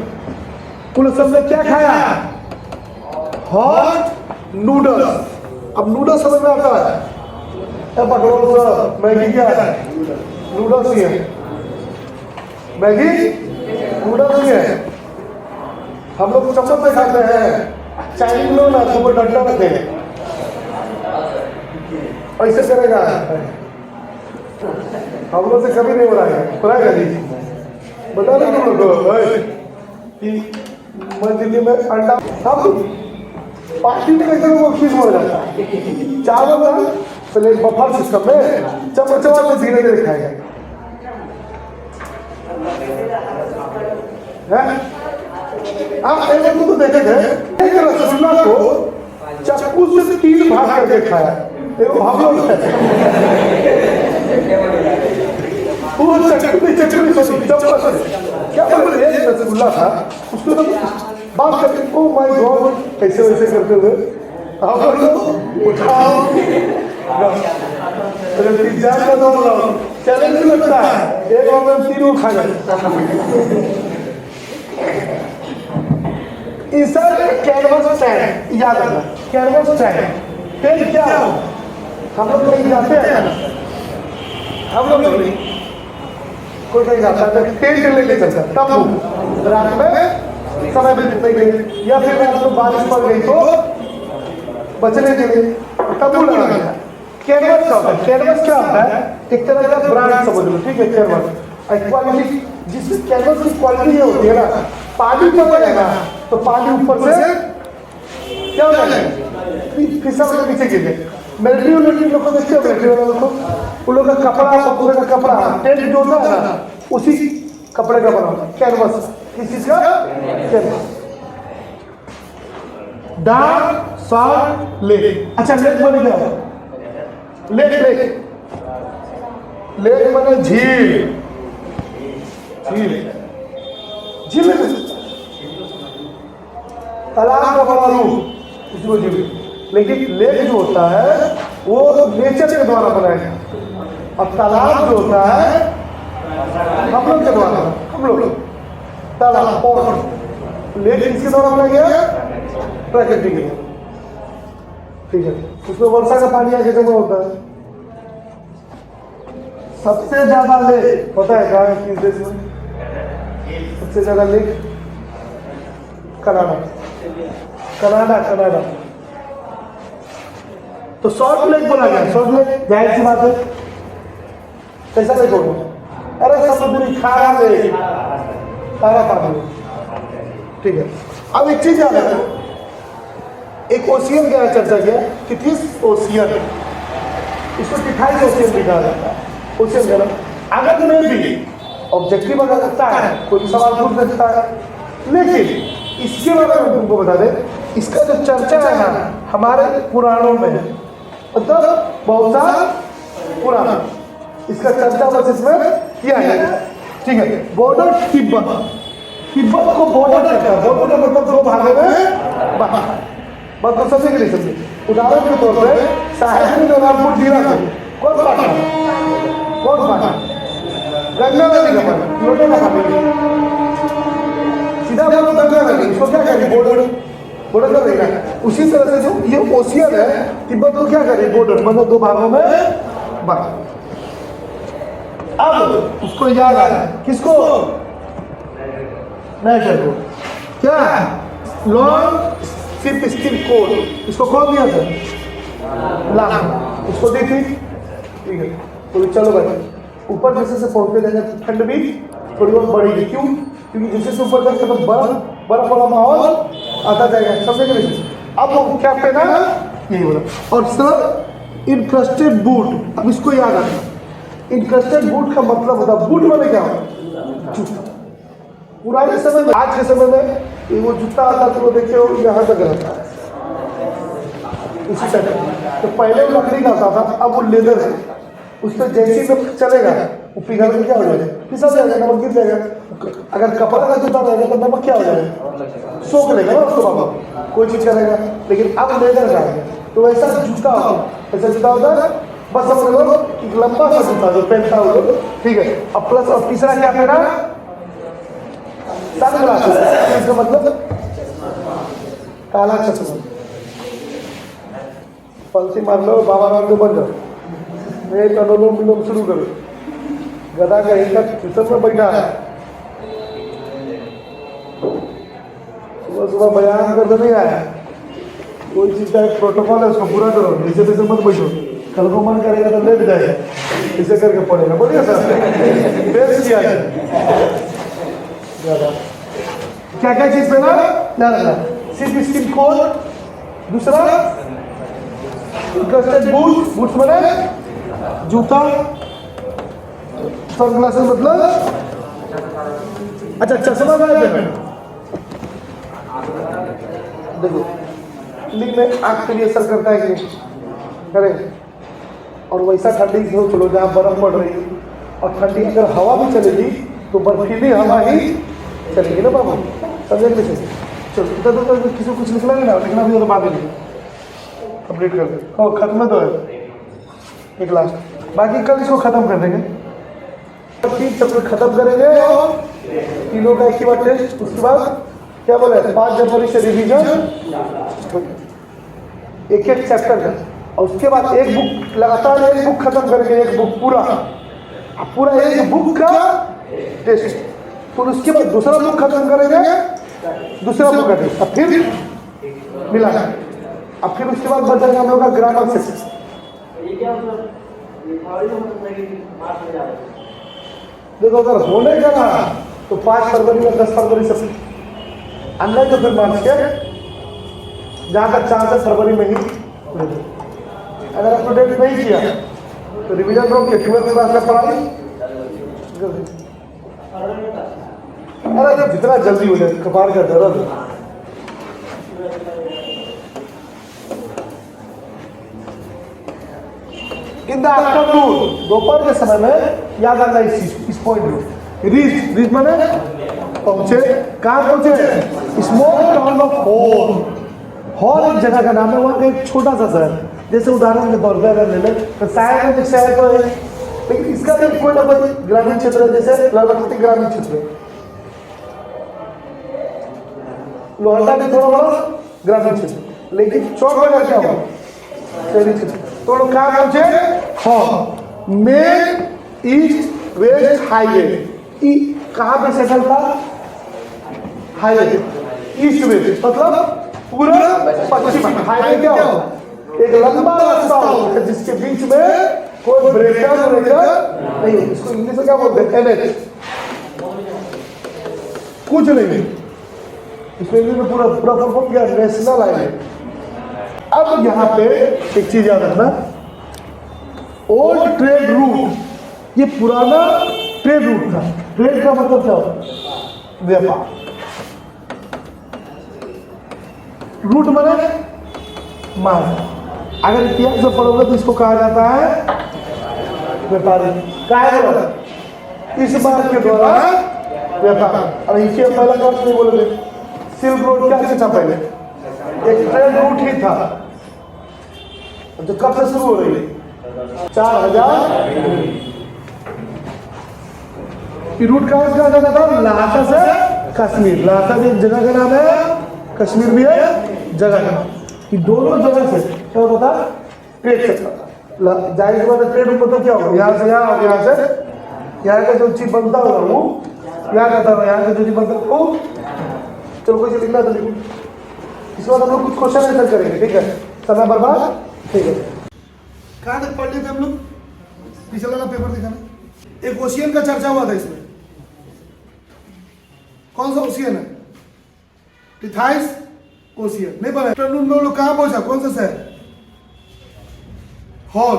कुल सबने क्या खाया? Hot noodles. अब नूडल्स समझ में आता है? पकड़ो सर, मैगी क्या है? नूडल्स ही है। मैगी नूडल्स ही है। हम लोग चम्मच में खाते हैं, चाइनीज लोग ना सुबह डंडा रखते हैं, ऐसे करेगा। हम लोग से कभी नहीं बनाएगा जी। बता दें तुम लोग कि मैं दिल्ली में अंडा, हम पार्टी में कैसे वो चीज हो जाता है? चावल ना पहले बफर सिस्टम में चम्मच में धीरे धीरे खाएगा। आप एक लोग तो देखे थे, एक रसगुल्ला को चाकू से 3 भाग करके खाया। हम लोग वो चटनी क्या बोले? एक रसगुल्ला था, उसको तो बात करके ओ माय गॉड कैसे वैसे करते हुए आप लोग उठाओ, पिज्जा का दो चैलेंज लगता है, एक और में 3 खा जाए। इस कैनवस स्टैंड याद रखना, कैनवस स्टैंड टेंट क्या हो? हम लोग कहीं जाते हैं, हम लोग नहीं, कोई कहीं जाता है तो टेंट लेके चलता है, तब रात में समय बीतने के लिए, या फिर रात में बारिश पड़ गई तो बचने के लिए तंबू लगाना है। कैनवस क्या होता है? कैनवस क्या होता है? एक तरह का ब्रांड समझ लो, ठीक है? कैनवस क्वालिटी, जिस कैनवस की क्वालिटी ये होती है ना, पानी पड़ेगा तो पानी ऊपर से क्या हो जाएगा? फिसल के नीचे गिर जाए। मिलिट्री लोग को देखते हो, मिलिट्री वाले लोग को, उन लोग का कपड़ा, पूरे का कपड़ा, टेंट जो होता है ना, उसी कपड़े का बना होता है कैनवस। किस चीज का? कैनवस। Dark salt lake. अच्छा, लेक बने क्या? लेक बने झील, झील तालाब का बड़ा रूप, इसको झील। लेकिन लेक जो होता है वो नेचर के द्वारा बनाया गया, और तालाब जो होता है हम लोग के द्वारा, हम लोग तालाब और लेक किसके द्वारा बनाया गया? प्रकृति के। ठीक है, उसमें वर्षा का पानी आके जमा होता है। सबसे ज्यादा लेक पता है कहाँ है? किस देश में सबसे ज्यादा लेक? कनाडा। तो सॉल्ट लेक बोला गया। सॉल्ट लेक जाहिर सी बात है, कैसा लेक होगा? अरे समुद्री खारा लेक, खारा पानी। ठीक है, अब एक चीज याद है, एक ओशियन का चर्चा किया कि दिस ओशियन, इसको टिठाई ओशियन लिखा जाता है। ओशियन का नाम अगर में भी ऑब्जेक्टिव बना सकता है, कोई सवाल पूछ सकता है, लेकिन इसके बारे में तुमको बता दें, इसका जो चर्चा है ना हमारे पुराणों में है, मतलब बहुत सा पुराना, इसका चर्चा बस इसमें किया है। ठीक है, बॉर्डर तिब्बत को बॉर्डर कहता है। बॉर्डर का मतलब 2 भागों में बात को समझे कि नहीं समझे? उदाहरण के तौर पर साहेबगंज और रामपुर जिला को कौन बांटा? गंगा नदी का पानी, लोटे का पानी, सीधा बोलो तो क्या करेंगे, इसको क्या करेंगे, बॉर्डर कर देगा। उसी तरह से जो ये ओशियन है, तिब्बत को क्या करें, बॉर्डर, मतलब दो भागों में बांट। अब उसको याद आया, किसको, नाइटर को, क्या लॉन्ग शिप स्टील कोड, इसको कौन दिया था, लाम, इसको दी थी, ठीक है। तो चलो भाई ऊपर जैसे से पहुंचते जाएंगे ठंड भी थोड़ी बहुत बढ़ेगी, क्यों, क्योंकि जैसे से ऊपर जाएंगे तो बर्फ वाला माहौल आता जाएगा, समझे नहीं। अब वो क्या पहना, यही बोला। और सर इनक्रस्टेड बूट, अब इसको याद रखना, इनक्रस्टेड बूट का मतलब होता है, बूट वाले क्या होता, जूता। पुराने समय में, आज के समय में वो जूता आता तो वो देखिए यहाँ तक रहता है, उसी तरह। तो पहले वो लकड़ी का आता था, अब वो लेदर है, उस पर जैसे ही चलेगा वो पिघल के क्या हो जाएगा, फिसल जाएगा, नमक गिर जाएगा। अगर कपड़ा का जूता रहेगा तो नमक क्या हो जाएगा, सोख लेगा ना उसको, बाबा कोई चीज़ करेगा। लेकिन अब लेदर का है, तो ऐसा जूता होता है, ऐसा जूता होता है, बस समझ लो कि लंबा सा जूता जो पहनता हो, ठीक है। अब प्लस और तीसरा क्या पहना, सनग्लासेस, इसका मतलब काला चश्मा। पंक्ति मार लो, बाबा रामदेव बन जाओ, मैं अनुलोम विलोम शुरू करो। गधा का एक किचन में बैठा है, सुबह सुबह बयान करते नहीं आया, कोई चीज़ का एक प्रोटोकॉल है, उसको पूरा करो, जैसे तैसे मत बैठो, कल को मन करेगा तो लेट जाएगा, इसे करके पड़ेगा। बोलिए सर, बेस्ट किया है। क्या क्या चीज पे ना याद रखना, सिर्फ स्किन कोड, दूसरा इनक्रस्टेड बूट्स बने, जूता, सनग्लासेस मतलब, अच्छा चश्मा गायब है। देखो लिंग में आँख के लिए असर करता है कि नहीं करे, और वैसा ठंडी से चलो जहाँ बर्फ पड़ रही है, और ठंडी अगर हवा भी चलेगी तो बर्फीली हवा ही चलेगी ना बाबू, समझे नहीं। चलो इधर तो किसी को कुछ निकला नहीं ना, लिखना भी तो बाद में कंप्लीट कर दे, खत्म तो है एक लास्ट, बाकी कल इसको खत्म कर देंगे, 3 चैप्टर खत्म करेंगे और तीनों का एक ही बार टेस्ट। उसके बाद क्या बोले, 5 जनवरी से रिवीजन एक एक चैप्टर का, और उसके बाद एक बुक लगातार, एक बुक खत्म करेंगे, एक बुक पूरा एक बुक का टेस्ट। तो उसके बाद दूसरा बुक खत्म करेंगे, दूसरा बुक का टेस्ट, अब फिर मिला, अब फिर उसके बाद बच जाएगा हम लोग का ग्रामर से। देखो अगर होने का ना तो 5 फरवरी या 10 फरवरी से अंदर, तो फिर मार्च के जहाँ तक चांस है फरवरी में ही। अगर आपको डेट नहीं किया तो रिवीजन रोक के 12th क्लास में पढ़ाई, अरे जितना जल्दी हो जाए, कपार का दर्द। इन द आफ्टरनून, दोपहर के समय में याद रखना इस पॉइंट में, रीच माने पहुंचे, कहाँ पहुंचे, स्मॉल टाउन ऑफ हॉल एक जगह का नाम है, वहाँ का एक छोटा सा शहर, जैसे उदाहरण के तौर पर अगर ले लें तो शायद एक शहर तो है, लेकिन इसका भी कोई ना कोई ग्रामीण क्षेत्र है, जैसे लगभग ग्रामीण क्षेत्र, लोहंडा भी थोड़ा बड़ा ग्रामीण क्षेत्र, लेकिन चौक बाजार क्या हुआ, शहरी क्षेत्र। तो लोग कहाँ पहुंचे, हाँ मेन ईस्ट वेस्ट हाईवे, कहाँ पे सेटल था, हाईवे ईस्ट वेस्ट मतलब पूरा पश्चिम। हाईवे क्या होता है, एक लंबा रास्ता होता है जिसके बीच में कोई ब्रेकर नहीं, इसको इंग्लिश में क्या बोलते हैं, NH, कुछ नहीं, इसमें में पूरा फुल क्या, नेशनल हाईवे। अब यहाँ पे एक चीज याद रखना, ओल्ड ट्रेड रूट, ये पुराना ट्रेड रूट था। ट्रेड का मतलब क्या होता है, व्यापार, रूट माने मार्ग। अगर इतिहास में पढ़ोगे तो इसको कहा जाता है व्यापारी, इस मार्ग के द्वारा व्यापार। और इसे पहला बात नहीं बोलोगे, सिल्क रोड क्या था, पहले एक ट्रेड रूट ही था, जो कब से शुरू हो रही है, 4000 रूट कहाँ से जाता था, लहासा से कश्मीर, लहासा भी एक जगह का नाम है, कश्मीर भी है जगह का नाम। कि दोनों जगह से क्या होता था, ट्रेड चलता था। जाहिर सी बात है, ट्रेड मतलब क्या होगा, यहाँ से यहाँ और यहाँ से यहाँ का जो चीज बनता होगा वो यहाँ का था, यहाँ का जो चीज बनता वो। चलो कोई चीज लिखना तो लिखो। इसके बाद हम लोग कुछ क्वेश्चन आंसर करेंगे, ठीक है, समय बर्बाद, ठीक है। कहाँ तक पढ़ लेते हम लोग, पिछले वाला पेपर दिखाना। एक ओशियन का चर्चा हुआ था इसमें, कौन सा ओशियन है, टिथाइस ओशियन, नहीं पता। आफ्टरनून में लोग कहाँ पहुंचा, कौन सा शहर, हॉल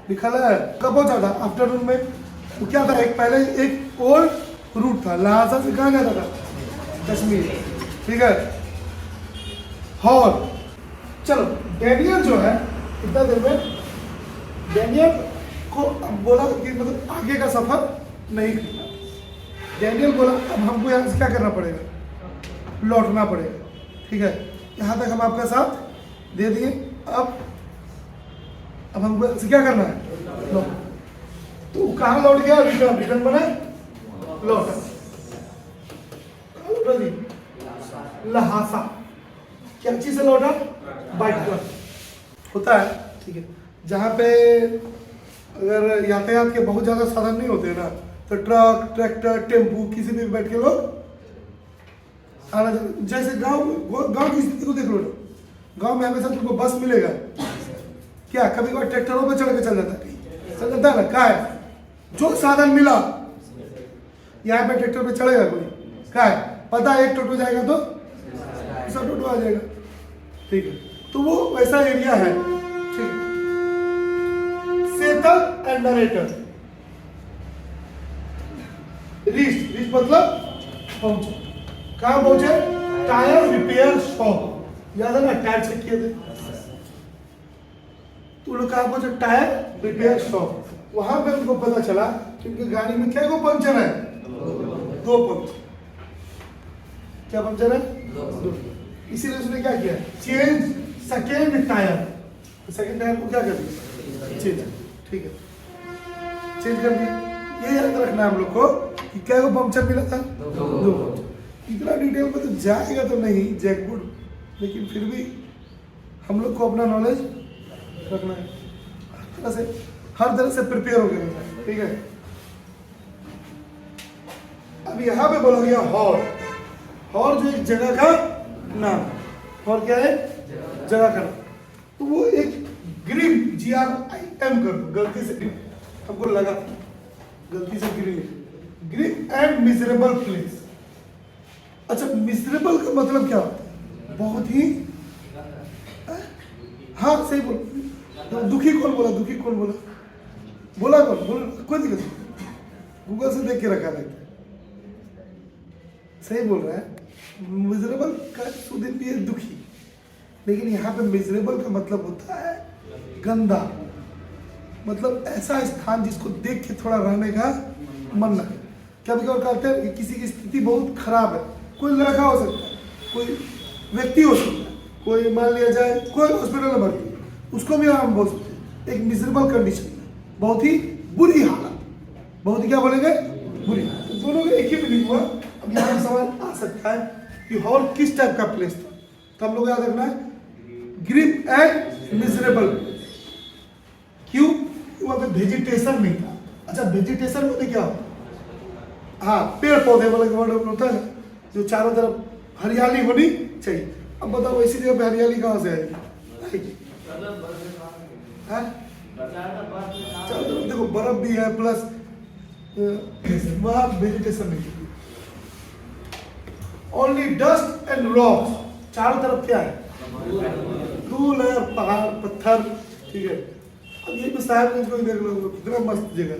लिखा है, कब पहुंचा था आफ्टरनून में। तो क्या था, एक पहले एक ओल्ड रूट था, लहासा से कहाँ जाता था, कश्मीर, ठीक है, हॉल। चलो डैनियल जो है कितना देर में, डैनियल को अब बोला कि मतलब आगे का सफर नहीं करना। डैनियल बोला अब हमको यहाँ से क्या करना पड़ेगा, लौटना पड़ेगा, ठीक है। यहाँ तक हम आपका साथ दे दिए, अब हमको यहाँ से क्या करना है, लौट। तो कहाँ लौट गया, रिटर्न, रिटर्न बना लौटा, लौटा जी लहासा, क्या चीज से लौटा, बाइक पर होता है, ठीक है। जहाँ पे अगर यातायात के बहुत ज़्यादा साधन नहीं होते ना, तो ट्रक, ट्रैक्टर, टेम्पू, किसी में भी बैठ के लोग आना जाना। जैसे गांव की स्थिति को देख लो ना, गांव में हमेशा तुमको बस मिलेगा क्या, कभी कभार ट्रैक्टरों पे चढ़ के चल जाता है ना, क्या है, जो साधन मिला यहाँ पे ट्रैक्टर पे चढ़ेगा कोई, क्या है, पता है एक टोटो जाएगा तो दूसरा टोटो आ जाएगा, ठीक है। तो वो वैसा एरिया है, ठीक। सेटल एंड नरेटर, रीच मतलब पहुंचे, कहाँ पहुंचे, टायर रिपेयर शॉप, याद है ना, टायर चेक किए थे, तो लोग कहाँ पहुंचे, टायर रिपेयर शॉप। वहां पे उनको पता चला कि उनकी गाड़ी में क्या पंचर है, दो पंचर, क्या पंचर है, दो। इसीलिए उसने क्या किया, change second tyre, second tyre को क्या कर दिया, चेंज, ठीक है, चेंज कर दिया। ये याद रखना है हम लोग को कि क्या को पंचर मिला था, दो पंचर। इतना डिटेल में तो जाएगा तो नहीं जैकबुड, लेकिन फिर भी हम लोग को अपना नॉलेज रखना है, हर तरह से प्रिपेयर हो गया, ठीक है। अब यहाँ पे बोला गया हॉर, हॉर जो एक जगह का नाम, हॉर क्या है, जगह का नाम। तो वो एक ग्रीन, GRIM कर दो, गलती से हमको लगा गलती से ग्रीन एंड मिजरेबल प्लेस। अच्छा, मिजरेबल का मतलब क्या होता है, बहुत ही, हाँ सही बोल, दुखी कौन बोला, दुखी कौन बोला, बोला कौन, बोला कोई दिक्कत नहीं, गूगल से देख के रखा लगता है, सही बोल रहा है। मिजरेबल का शुद्ध भी है दुखी, लेकिन यहाँ पे मिजरेबल का मतलब होता है गंदा, मतलब ऐसा स्थान जिसको देख के थोड़ा रहने का मन ना करे। कभी कभी कहते हैं कि किसी की स्थिति बहुत खराब है, कोई लड़का हो सकता है, कोई व्यक्ति हो सकता है, कोई मान लिया जाए कोई हॉस्पिटल में भर्ती है, उसको भी हम बोल सकते हैं एक मिजरेबल कंडीशन में, बहुत ही बुरी हालत, बहुत ही क्या बोलेंगे, बुरी। तो दोनों का एक ही मीनिंग हुआ। अब यहाँ सवाल आ सकता है कि हॉल किस टाइप का प्लेस था, तो हम लोग याद रखना है ग्रीन एंड मिजरेबल। क्यों, वहाँ पे वेजिटेशन नहीं था। अच्छा, वेजिटेशन होते क्या, हाँ पेड़ पौधे वाला वर्ड होता है ना, जो चारों तरफ हरियाली होनी चाहिए। अब बताओ ऐसी जगह पे हरियाली कहाँ से आएगी, चारों तरफ देखो बर्फ भी है, प्लस वहाँ वेजिटेशन नहीं है, ओनली डस्ट एंड रॉक्स, चारों तरफ क्या है, धूल है, पहाड़ पत्थर, ठीक है। अब ये भी साहेबगंज को देख लो, कितना मस्त जगह है,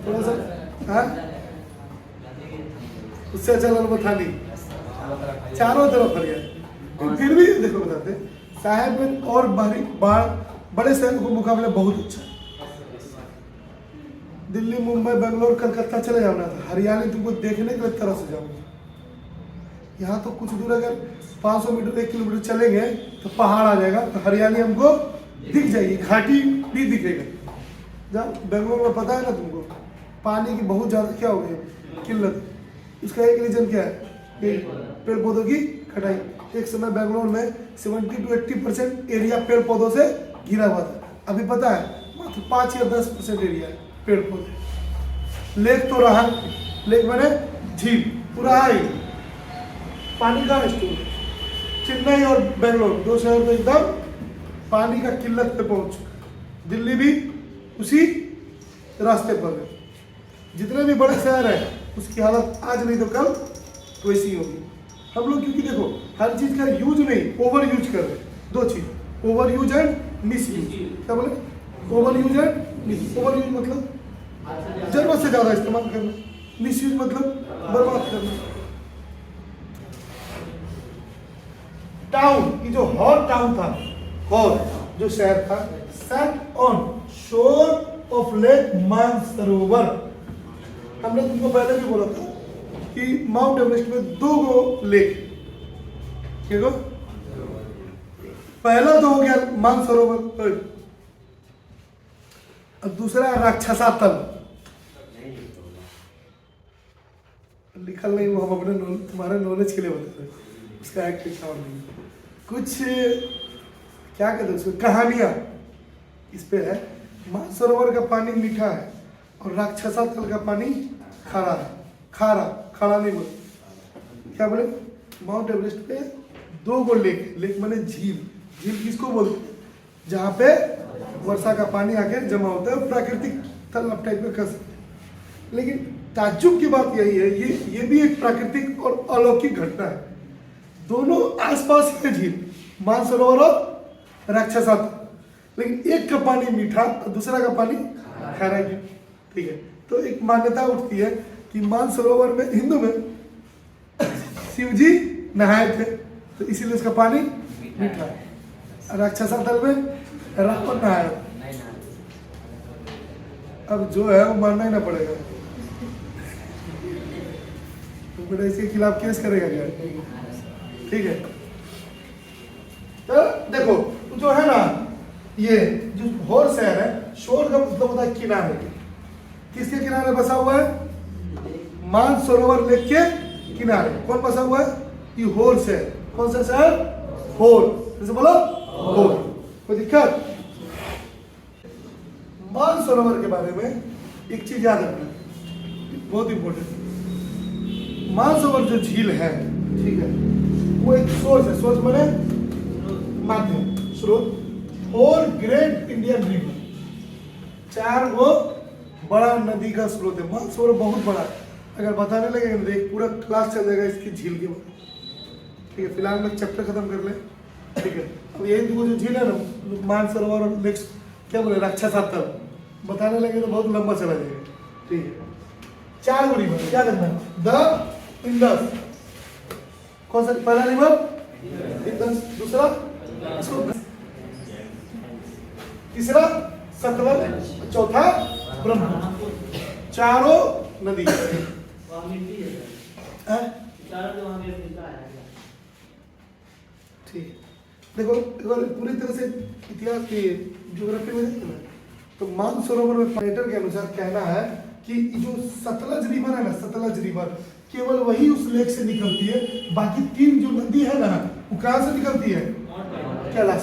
थोड़ा सा, हाँ उससे अच्छा ललमथानी, चारों तरफ हरियाली। फिर भी देखो बताते साहेबगंज और बड़े शहरों के मुकाबले बहुत अच्छा है। दिल्ली, मुंबई, बेंगलोर, कलकत्ता चले जाओ ना, हरियाली तुमको देखने के लिए तरह से जाओगे। यहाँ तो कुछ दूर अगर 500 मीटर 1 किलोमीटर चलेंगे तो पहाड़ आ जाएगा, तो हरियाली हमको दिख जाएगी, घाटी भी दिखेगा। जब बेंगलोर में पता है ना तुमको, पानी की बहुत ज़्यादा क्या हो गई किल्लत, इसका एक रीजन क्या है, ये पेड़ पौधों की कटाई। एक समय बेंगलोर में 70 to 80% एरिया पेड़ पौधों से घिरा हुआ था, अभी पता है मात्र 5 या 10% एरिया है पेड़ पौधे। लेक तो रहा, लेक मैंने झील पूरा है, पानी का स्टोर। चेन्नई और बेंगलोर 2 शहर तो एकदम पानी का किल्लत पे पहुंच चुका। दिल्ली भी उसी रास्ते पर है। जितने भी बड़े शहर है उसकी हालत आज नहीं तो कल वैसी ही होगी। हम लोग क्योंकि देखो हर चीज का यूज नहीं, ओवर यूज कर रहे। 2 चीज, over use and miss use. क्या बोले? Over use and miss. Over use मतलब जरूरत से ज्यादा इस्तेमाल करना, मिस यूज मतलब बर्बाद करना। टाउन, ये जो हॉर टाउन था, हॉर जो शहर था, सैट ऑन शोर ऑफ लेक मानसरोवर। हमने तुमको पहले भी बोला था कि माउंट एवरेस्ट में 2 गो लेक, क्या गो? पहला तो हो गया मानसरोवर और दूसरा राक्षसा तल। लिखल नहीं, वो हम अपने तुम्हारे नॉलेज के लिए बता रहे, उसका एक्टिव काम नहीं। कुछ क्या कहते हैं उसको, कहानियां इस पे है। मानसरोवर का पानी मीठा है और राक्षसा तल का पानी खारा है। खारा नहीं बोले, क्या बोले? माउंट एवरेस्ट पे 2 गो लेक, लेक माने झील। झील किसको बोलते हैं? जहाँ पे वर्षा का पानी आके जमा होता है, प्राकृतिक तालाब टाइप में कर सकते हैं। लेकिन ताज्जुब की बात यही है, ये भी एक प्राकृतिक और अलौकिक घटना है। दोनों आसपास है झील, मानसरोवर और राक्षसा तल, लेकिन एक का पानी मीठा और दूसरा का पानी खारा है। ठीक है, तो एक मान्यता उठती है कि मानसरोवर में, हिंदू में शिव जी नहाए थे तो इसीलिए उसका पानी मीठा है। राक्षसा तल में रावण नहाया। अब जो है वो मानना ही ना पड़ेगा। तो बेटा इसके खिलाफ केस करेगा क्या? ठीक है, तो देखो जो है ना, ये जो हॉर शहर है, शोर का मतलब होता है किनारे। किसके किनारे बसा हुआ है? मानसरोवर लेक के किनारे। कौन बसा हुआ है? ये हॉर शहर। कौन सा शहर? हॉर। जैसे बोलो हॉर। कोई दिक्कत? मानसरोवर के बारे में एक चीज याद रखना, बहुत इंपॉर्टेंट। मानसरोवर जो झील है, ठीक है, वो एक सोर्स है। सोर्स माने माध्यम, स्रोत। और ग्रेट इंडियन रिवर, 4 वो बड़ा नदी का स्रोत है। मानसरोवर बहुत बड़ा है, अगर बताने लगेगा तो एक पूरा क्लास चल जाएगा इसकी झील के बारे में। ठीक है, फिलहाल में चैप्टर खत्म कर ले। ठीक है, अब यही 2 जो झील है ना, मानसरोवर और नेक्स्ट क्या बोले, राक्षसा तल, बताने लगे तो बहुत लंबा चला जाएगा। ठीक है, 4 गो रिवर क्या करना है? The Indus. कौन सा पहला रिवर? इंडस। दूसरा इसको, तीसरा सतलज, चौथा ब्रह्मपुत्र। 4 नदी ठीक। देखो अगर पूरी तरह से इतिहास की ज्योग्राफी में देखें ना, तो मानसरोवर में पर्यटन के अनुसार कहना है कि जो सतलज रिवर है ना, सतलज रिवर केवल वही उस लेक से निकलती है। बाकी 3 जो नदी है ना, वो कहाँ से निकलती है? कैलाश।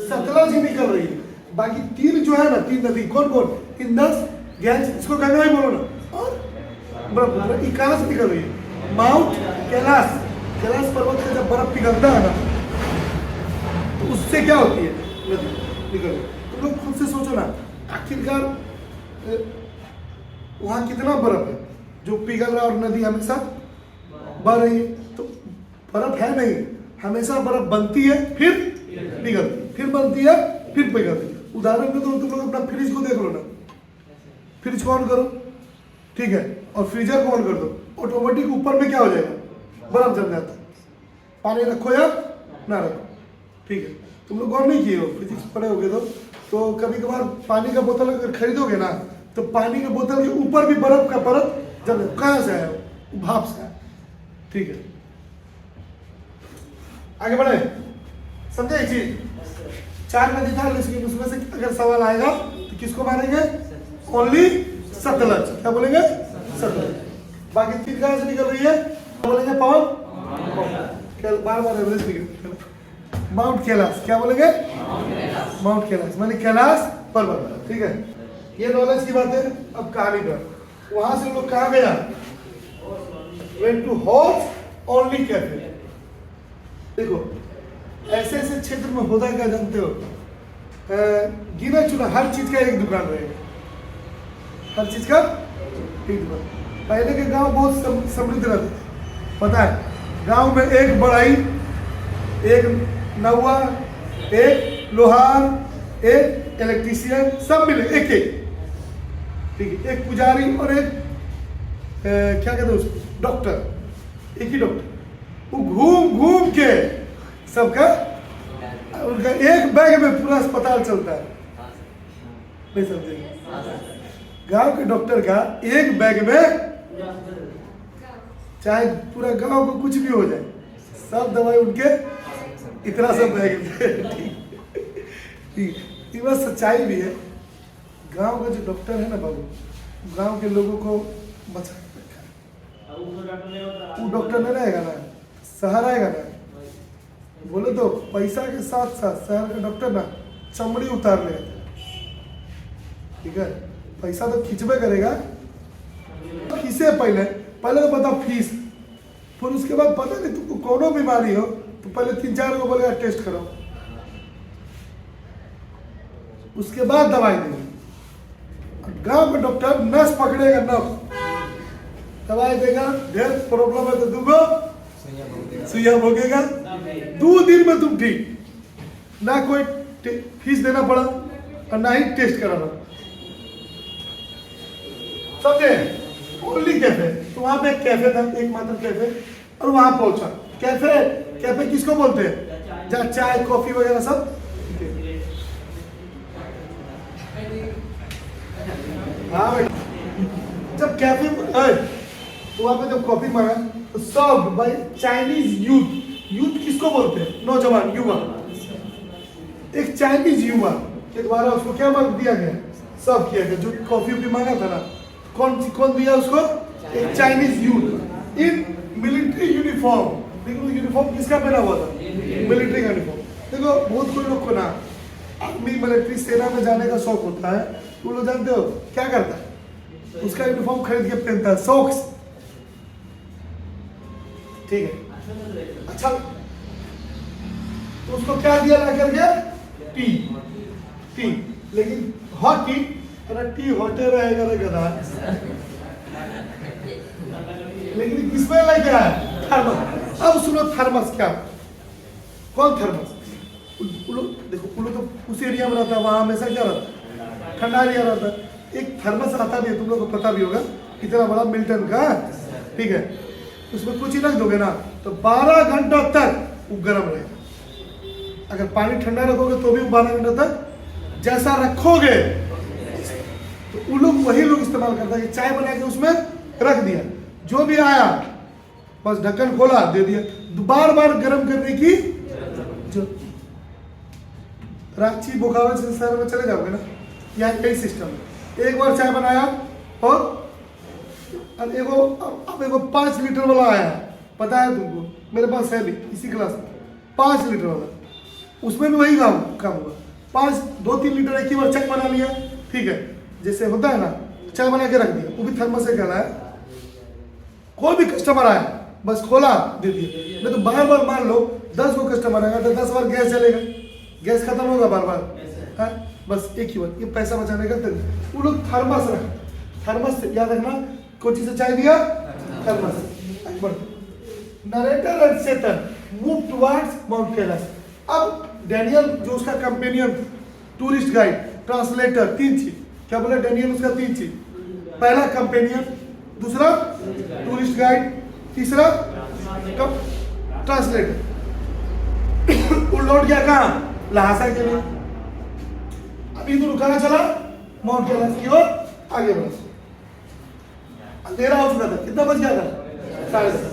सतलज ही निकल रही है, बाकी 3 जो है ना, 3 नदी कौन कौन? इंडस, गैंज, इसको गंगा ही बोलो ना, और ब्रह्मपुत्र। ये कहाँ से निकल रही है? माउंट कैलाश। कैलाश पर्वत का जब बर्फ पिघलता है ना, तो उससे क्या होती है? नदी निकल रही। तुम लोग खुद से सोचो ना, आखिरकार वहाँ कितना बर्फ है जो पिघल रहा है और नदी हमेशा बह रही है? तो बर्फ है नहीं, हमेशा बर्फ बनती है फिर पिघलती, फिर बनती है फिर पिघलती। उदाहरण में तो तुम लोग अपना फ्रिज को देख लो ना, फ्रिज को ऑन करो, ठीक है, और फ्रीजर को ऑन कर दो, ऑटोमेटिक ऊपर में क्या हो जाएगा? बर्फ जम जाता है। पानी रखो या ना रखो, ठीक है। तुम लोग गौर नहीं किए हो, फिजिक्स पढ़े होगे तो कभी कभार पानी का बोतल अगर खरीदोगे ना, तो पानी के बोतल के ऊपर भी बर्फ का परत जम, कहाँ से आया? भाप से आया। ठीक है, आगे बढ़े, समझे एक चीज? 4 नदी था, लेकिन उसमें से अगर सवाल आएगा तो किसको मारेंगे? ओनली सतलज। क्या बोलेंगे? सतलज। बाकी 3 कहाँ से निकल रही है? बोलेंगे पवन, बार बार एवरेस्ट निकल, माउंट कैलाश, क्या बोलेंगे? माउंट कैलाश माने कैलाश पर्वत, ठीक है। ये नॉलेज की बात है। अब कहानी पर, वहां से लोग कहाँ गया? Went to horse only cafe. देखो ऐसे ऐसे क्षेत्र में होता क्या जानते हो? गिना चुना हर चीज का एक दुकान रहेगा, हर चीज का एक दुकान। पहले के गांव बहुत समृद्ध रहते थे, पता है? गांव में एक बढ़ई, एक नौवा, एक लोहार, एक इलेक्ट्रीशियन, सब मिले एक एक, ठीक है। एक पुजारी और एक क्या कहते हैं उसको, डॉक्टर, एक ही डॉक्टर। वो घूम घूम के सबका, उनका एक बैग में पूरा अस्पताल चलता है, नहीं समझे? गांव के डॉक्टर का एक बैग में, चाहे पूरा गांव को कुछ भी हो जाए, सब दवाई उनके इतना सब बैग में, ठीक। ये बात सच्चाई भी है। गांव का जो डॉक्टर है ना बाबू, गांव के लोगों को बचा के रखा है। वो डॉक्टर नहीं रहेगा ना, शहर आएगा ना, बोले तो पैसा के साथ साथ शहर का डॉक्टर ना चमड़ी उतार लेगा, ठीक है। पैसा तो खींचबे करेगा, किसे पहले तो बताओ फीस, फिर उसके बाद पता नहीं तुमको कोनो बीमारी हो तो पहले 3-4 को बोलेगा टेस्ट करो, उसके बाद दवाई देंगे। गांव का डॉक्टर नस पकड़ेगा, नस दवाई देगा, ढेर प्रॉब्लम है तो 2 सुइया भोगेगा, 2 दिन में तुम ठीक, ना कोई फीस देना पड़ा और ना ही टेस्ट कराना, समझे? Only cafe. तो वहां पे एक कैफे था, एकमात्र कैफे, और वहां पहुंचा। कैफे किसको बोलते हैं? जहाँ चाय कॉफी वगैरह सब, हाँ भाई। जब कैफे तो वहां पे जब कॉफी मांगा तो सर्व्ड बाय चाइनीज यूथ किसको बोलते हैं? नौजवान, युवा। एक चाइनीज युवा के द्वारा उसको क्या मांग दिया गया? सर्व किया गया। जो कॉफी मांगा था ना, कौन दिया उसको? एक Chinese youth in military uniform. देखो यूनिफॉर्म किसका पहना हुआ था? मिलिट्री का यूनिफॉर्म। देखो बहुत कोई लोग को ना आर्मी मिलिट्री सेना में जाने का शौक होता है, तो लोग जानते हो क्या करता है? उसका यूनिफॉर्म खरीद के पहनता है, सॉक्स, ठीक है। अच्छा तो उसको क्या दिया ला करके? टी। लेकिन हॉट टी, अरे टी हॉटे रहेगा रे गधा, लेकिन किसमें लेके आया? थर्मस। अब सुनो थर्मस क्या, कौन थर्मस? देखो उन लोग तो उस एरिया में रहता है, वहां हमेशा क्या रहता है? ठंडा एरिया रहता है। एक थर्मस आता भी है, तुम लोग को पता भी होगा, कितना बड़ा मिल्टन का, ठीक है। उसमें कुछ ही रख दोगे ना तो 12 घंटा तक वो गर्म रहेगा। अगर पानी ठंडा रखोगे तो भी वो 12 घंटा तक जैसा रखोगे, तो वो लोग वही लोग इस्तेमाल करता है कि चाय बना के उसमें रख दिया, जो भी आया बस ढक्कन खोला दे दिया, बार बार गर्म करने की जो। रांची बोकारो जैसे शहर में चले जाओगे ना, यहाँ यही सिस्टम है। एक बार चाय बनाया और एगो 5 लीटर वाला आया, पता है तुमको? मेरे पास है भी इसी क्लास में 5 लीटर वाला, उसमें भी वही काम हुआ। 2-3 लीटर एक ही बार चाय बना लिया, ठीक है, जैसे होता है ना, चाय बना के रख दिया, वो भी थर्मस से कहना है। कोई भी कस्टमर आया बस खोला दे दिया, नहीं तो बार बार मान लो 10 को कस्टमर आएगा तो 10 बार गैस चलेगा, गैस खत्म होगा बार बार, बस एक ही बार। ये पैसा बचाने का तरीका। वो लोग थर्मस रख, थर्मस से याद रखना, कोई चीज से चाय दिया, thermos. Narrator and Seton move towards Mount Kailash. अब डैनियल जो उसका कंपेनियन, टूरिस्ट गाइड, ट्रांसलेटर, 3 चीज। क्या बोला डैनियल? उसका 3 चीज, पहला कंपेनियन, दूसरा टूरिस्ट गाइड, तीसरा ट्रांसलेटर। वो लौट गया कहाँ? लहासा के लिए। अभी तो कहाँ चला? माउंट कैलाश की ओर आगे बढ़ा। अंधेरा हो चुका था, कितना बज गया था? 10:30।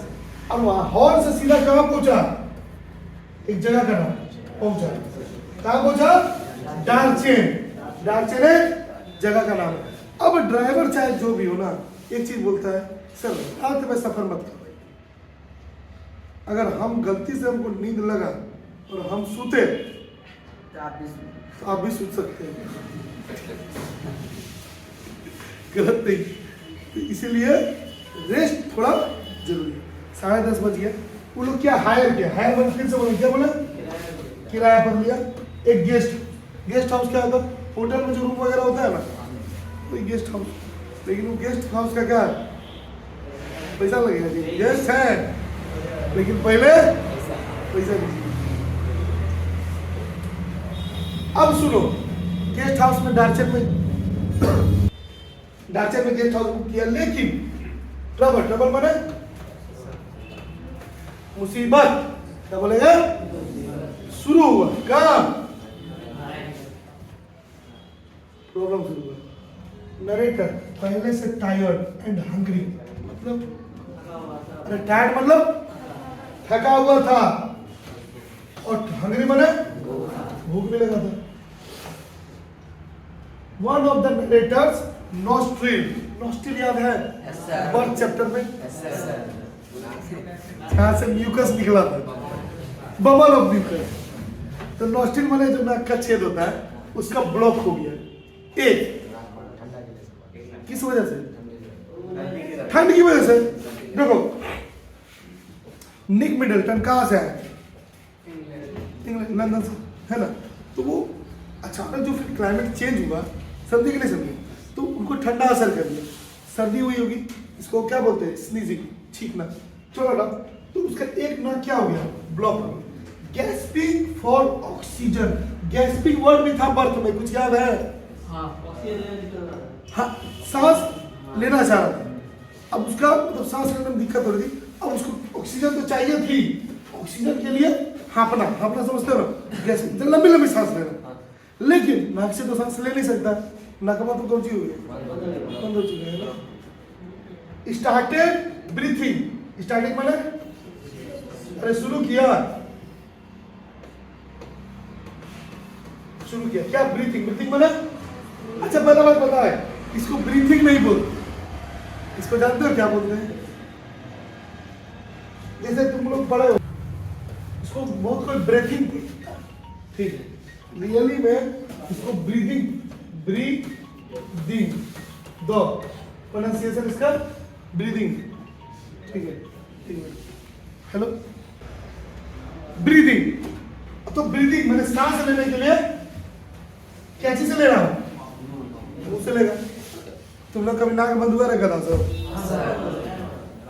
अब वहां हॉल से सीधा कहाँ पहुंचा? एक जगह का नाम पहुंचा। कहाँ पहुंचा? डार्चेन। डार्चेन एक जगह का नाम है। अब ड्राइवर चाहे जो भी हो ना, एक चीज बोलता है सर रात में सफर मत करो। अगर हम गलती से हमको नींद लगा और हम सोते तो आप भी सोच सकते हैं, गलत नहीं। तो इसीलिए रेस्ट थोड़ा जरूरी है। 10:30 बज गया, वो लोग क्या हायर किया, हायर मैंने फिर से बोला, क्या बोला, किराया पर लिया। एक गेस्ट हाउस क्या होता है, होटल में जो रूम वगैरह होता है ना, वही गेस्ट हाउस। लेकिन वो गेस्ट हाउस का क्या है, पैसा लगेगा जी, गेस्ट है लेकिन पहले पैसा दीजिए। अब सुनो, गेस्ट हाउस में डार्चन में गेस्ट हाउस बुक किया, लेकिन ट्रबल माने मुसीबत, क्या बोलेगा, शुरू हुआ काम, प्रॉब्लम शुरू हुआ। नरेटर पहले से टायर्ड एंड हंग्री, मतलब अरे टायर्ड मतलब थका हुआ था, और हंग्री माने भूख भी लगा था। One of the narrator's nostril याद है बर्थ चैप्टर में, यहाँ से म्यूकस निकला था, बबल ऑफ म्यूकस। तो नॉस्ट्रिल माने जो नाक का छेद होता है उसका ब्लॉक हो गया। एक किस वजह से, ठंड की वजह से। देखो निक मिडलटन कहाँ से है, इंग्लैंड, लंदन से है ना। तो वो अचानक जो फिर क्लाइमेट चेंज हुआ, सर्दी के लिए समझे, तो उनको ठंडा असर कर दिया, सर्दी हुई होगी, इसको क्या बोलते हैं, स्नीजिंग, छींकना, चलो ना। तो उसका एक नाक क्या हो गया, ब्लॉक हो गया। Gasping for oxygen, gasping word भी था बर्थ में, कुछ याद है, हाँ सांस लेना चाह रहा था, अब उसका मतलब सांस लेने में दिक्कत हो रही थी, अब उसको ऑक्सीजन तो चाहिए थी, ऑक्सीजन के लिए हाँपना समझते हो ना, गैस लंबी सांस लेना, लेकिन नाक से तो सांस ले नहीं सकता, नकमा तो कौन सी हो गई, बंद हो चुका है ना। स्टार्टेड ब्रीथिंग, स्टार्टिंग माने अरे शुरू किया क्या, ब्रीथिंग माने, अच्छा पहला बात पता है, इसको ब्रीथिंग नहीं बोलते, इसको जानते हो क्या बोलते हैं, जैसे तुम लोग पढ़े हो, इसको बहुत कोई ब्रीथिंग, ठीक है, रियली में इसको ब्रीदिंग दो प्रोनाउंसिएशन इसका ब्रीदिंग, ठीक है, हेलो, ब्रीदिंग। तो ब्रीदिंग मैंने सांस लेने के लिए क्या चीज से ले रहा हूं, मुंह से लेगा। तुम लोग कभी नाक बंद हुआ रहेगा ना सब,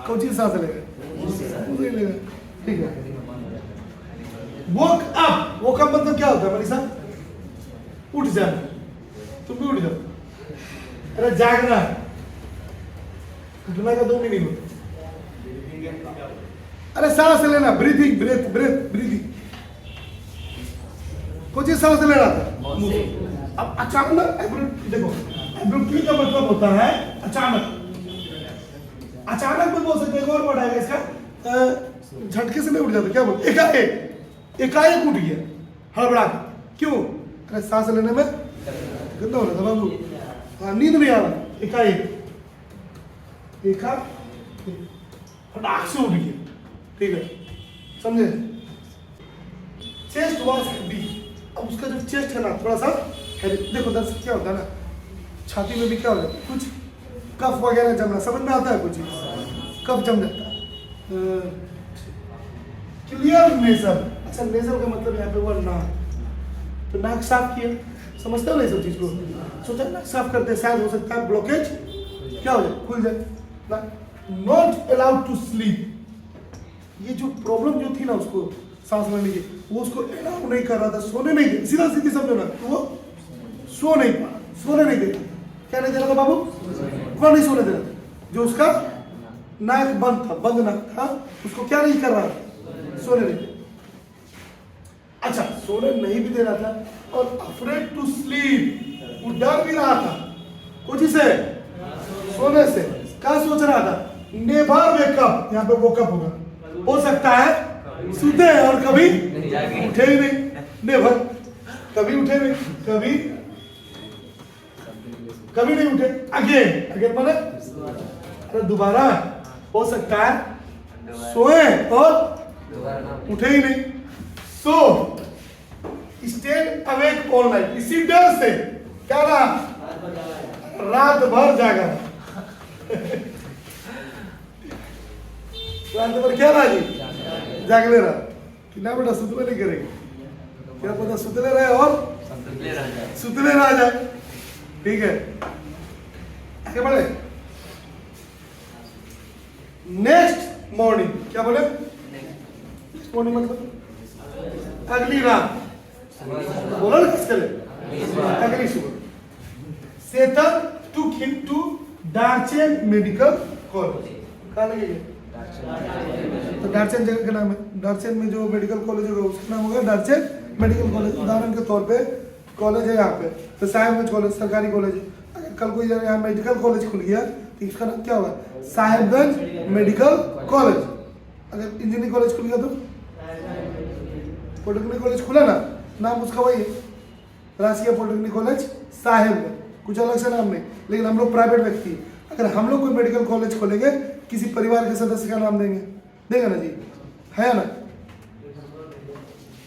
कौन चीज सांस लेगा, मुंह से लेगा, ठीक है। वोक अप मतलब क्या होता है मनीषा, उठ जाना, तुम भी उठ जाओ, अरे जागना, उठना का 2 मीनिंग होता है, अरे सांस लेना, ब्रीथिंग, ब्रीथिंग, कुछ ही सांस ले रहा था मुंह से। अब अचानक देखो, एब्रुप्टली का मतलब होता है अचानक में बोल सकते हैं, एक और वर्ड आएगा इसका, झटके से नहीं उठ जाता, क्या बोलते, एकाएक उठ गया, हड़बड़ा, क्यों, अरे सांस लेने में गंदा हो रहा था बाबू, नींद नहीं आ रहा, फटाक से उठ गया, ठीक है, समझे। चेस्ट वॉज हैवी, अब उसका जो चेस्ट है ना थोड़ा सा हैवी, देखो दर्शक क्या होता है ना, छाती में भी क्या हो जाता है, कुछ कफ वगैरह जमना, समझ में आता है, कुछ कफ जम जाता है। क्लियर नेजल, अच्छा नेजल का मतलब यहाँ पे वो नाक, तो नाक साफ किया, समझते हो ना ये सब चीज को, सोचा नाक साफ करते शायद हो सकता है ब्लॉकेज क्या हो जाए, खुल जाए ना। नॉट अलाउड टू स्लीप, ये जो प्रॉब्लम जो थी ना उसको सांस लेने की, वो उसको अलाउ नहीं कर रहा था, सोने नहीं दे, सीधा सीधी समझो ना, तो वो सोने नहीं दे रहा, क्या नहीं दे रहा था बाबू, कौन नहीं सोने दे रहा था, जो उसका नाक बंद नाक था, उसको क्या नहीं कर रहा था, सोने नहीं। अच्छा सोने नहीं भी दे रहा था, और अफ्रेड टू स्लीप, वो डर भी रहा था, कुछ से सोने से, क्या सोच रहा था, नेवर वेकअप, यहाँ पे वोकअप होगा, हो सकता है सोते हैं और कभी उठे ही नहीं, नेवर, कभी उठे नहीं, कभी नहीं उठे, अगेन माने अरे दोबारा हो सकता है सोए और उठे ही नहीं, सो स्टेड अवेक ऑल नाइट, इसी डर से क्या रहा, रात भर जागा। रात भर क्या रहा जी, जागले रहा कि ना बेटा सुतले नहीं करेंगे, क्या पता सुतले रहे और सुतले रह जाए। ठीक है, आगे बढ़े। नेक्स्ट मॉर्निंग, क्या बोले, नेक्स्ट मॉर्निंग मतलब अगली रात, बोलो ना किसके लिए, अगली सुबह। सेतन took him to Darchen medical college, कहाँ लगेगा, तो डार्चेन जगह का नाम है, डार्चेन में जो मेडिकल कॉलेज होगा उसका नाम होगा डार्चेन मेडिकल कॉलेज। उदाहरण के तौर पे कॉलेज है यहाँ पे, तो साहेबगंज कॉलेज सरकारी कॉलेज है, अगर कल कोई यहाँ मेडिकल कॉलेज खुल गया तो इसका नाम क्या होगा, साहेबगंज मेडिकल कॉलेज। अगर इंजीनियरिंग कॉलेज खुल गया तो पॉलिटेक्निक कॉलेज खुला ना, नाम उसका वही है, राजकीय पॉलिटेक्निक कॉलेज साहेबगंज, कुछ अलग से नाम नहीं। लेकिन हम लोग प्राइवेट व्यक्ति, अगर हम लोग कोई मेडिकल कॉलेज खोलेंगे किसी परिवार के सदस्य का नाम देंगे, देगा ना जी, है ना।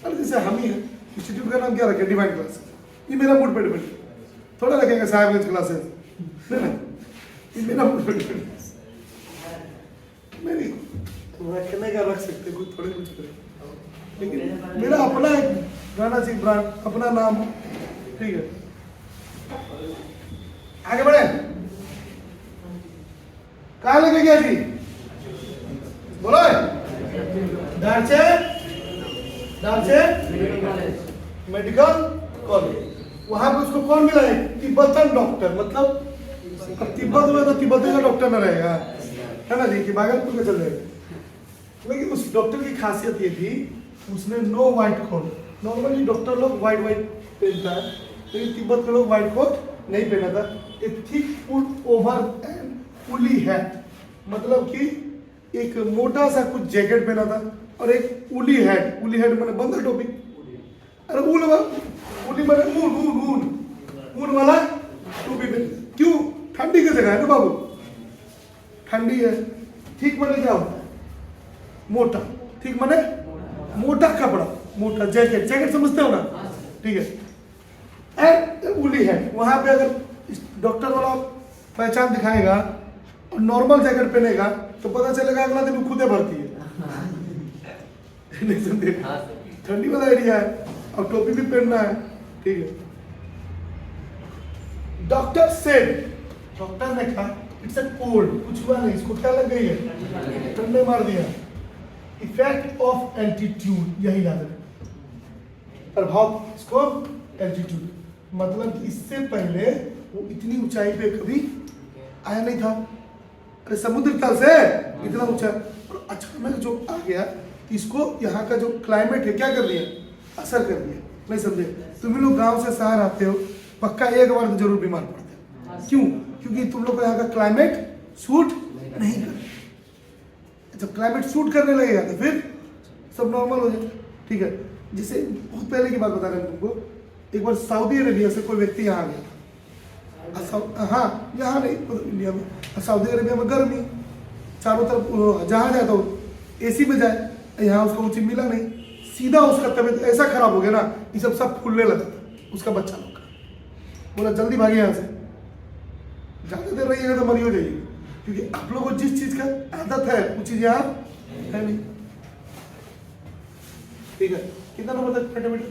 अरे जैसे हम ही है, इंस्टीट्यूट का नाम क्या रखे, डिवाइन क्लास, ये मेरा मूड पे डिपेंड, थोड़ा रखेंगे साहेबगंज क्लासेस, नहीं ये मेरा मूड पे डिपेंड, नहीं रखने का रख सकते, कोई थोड़े कुछ करे, लेकिन मेरा अपना एक गाना चाहिए ब्रांड, अपना नाम हो, ठीक है। आगे बढ़े, कहाँ लेके गया जी, बोलो, डार्चेन मेडिकल कॉलेज। वहां पे उसको कौन मिला है, तिब्बतन डॉक्टर, मतलब अब तिब्बत में तो तिब्बती का डॉक्टर न रहेगा, है ना जी, कि भागलपुर में चल जाएगा। लेकिन उस डॉक्टर की खासियत ये थी, उसने no white coat, normally doctor लोग व्हाइट पहनता है, लेकिन तिब्बत के लोग व्हाइट कोट नहीं पहना था। ए thick put over and woolly hat, मतलब कि एक मोटा सा कुछ जैकेट पहना था और एक उली हैट मैंने बंदर टोपी, अरे उली मैंने ऊन वाला टोपी पहन, क्यों, ठंडी की जगह है ना बाबू, ठंडी है। ठीक मैंने क्या होता है, मोटा, ठीक मैंने मोटा कपड़ा, मोटा जैकेट समझते हो ना, ठीक है। एंड उली है, वहां पे अगर डॉक्टर वाला पहचान दिखाएगा और नॉर्मल जैकेट पहनेगा तो पता चलेगा अगला दिन वो खुदे भरती है, नहीं समझे, ठंडी वाला एरिया है और टोपी भी पहनना है, ठीक है। डॉक्टर सेड, डॉक्टर ने कहा इट्स अ कोल्ड, कुछ हुआ नहीं, इसको क्या लग गई है, ठंडे मार दिया। इफेक्ट ऑफ एल्टीट्यूड, यही याद रखें, प्रभाव इसको एल्टीट्यूड, मतलब कि इससे पहले वो इतनी ऊंचाई पे कभी आया नहीं था, अरे समुद्र तल से इतना ऊंचा, और अचानक जो आ गया इसको यहाँ का जो क्लाइमेट है क्या कर दिया, असर कर दिया, नहीं समझे। तुम लोग गांव से शहर आते हो, पक्का एक बार तो जरूर बीमार पड़ते हो, क्यों, क्योंकि तुम लोग को यहाँ का क्लाइमेट सूट नहीं करता। जब क्लाइमेट सूट करने लगेगा तो फिर सब नॉर्मल हो जाए, ठीक है। जैसे बहुत पहले की बात बता रहे हैं तुमको, एक बार सऊदी अरेबिया से कोई व्यक्ति यहाँ आ गया, हाँ यहाँ नहीं, इंडिया में, सऊदी अरेबिया में गर्मी, चारों तरफ जहाँ जाए तो एसी में जाए, यहाँ उसको उचित मिला नहीं, सीधा उसका तबीयत ऐसा खराब हो गया ना, ये सब फूलने लगा था उसका बच्चा लोग का, बोला जल्दी भागे यहाँ से, ज़्यादा देर रहिएगा तो मरी हो जाएगी, क्योंकि आप लोगों को जिस चीज़ का आदत है वो चीज़ यहाँ है नहीं, ठीक है। कितना नंबर तक बेटा बेटा,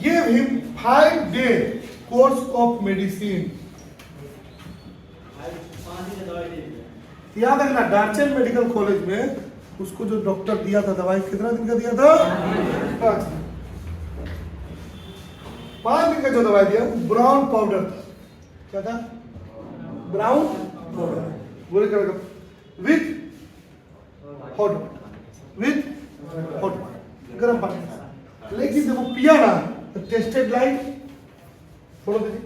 give him 5-day course of medicine। याद रखना, डार्चेन मेडिकल कॉलेज में उसको जो डॉक्टर दिया था दवाई, कितना दिन का दिया था, 5 दिन का जो दवाई दिया ब्राउन पाउडर था, क्या था, ब्राउन पाउडर, बुरे कलर का, विथ हॉट वाटर, गर्म पानी। लेकिन जब वो पिया ना तो टेस्टेड लाइक, बोलो दीदी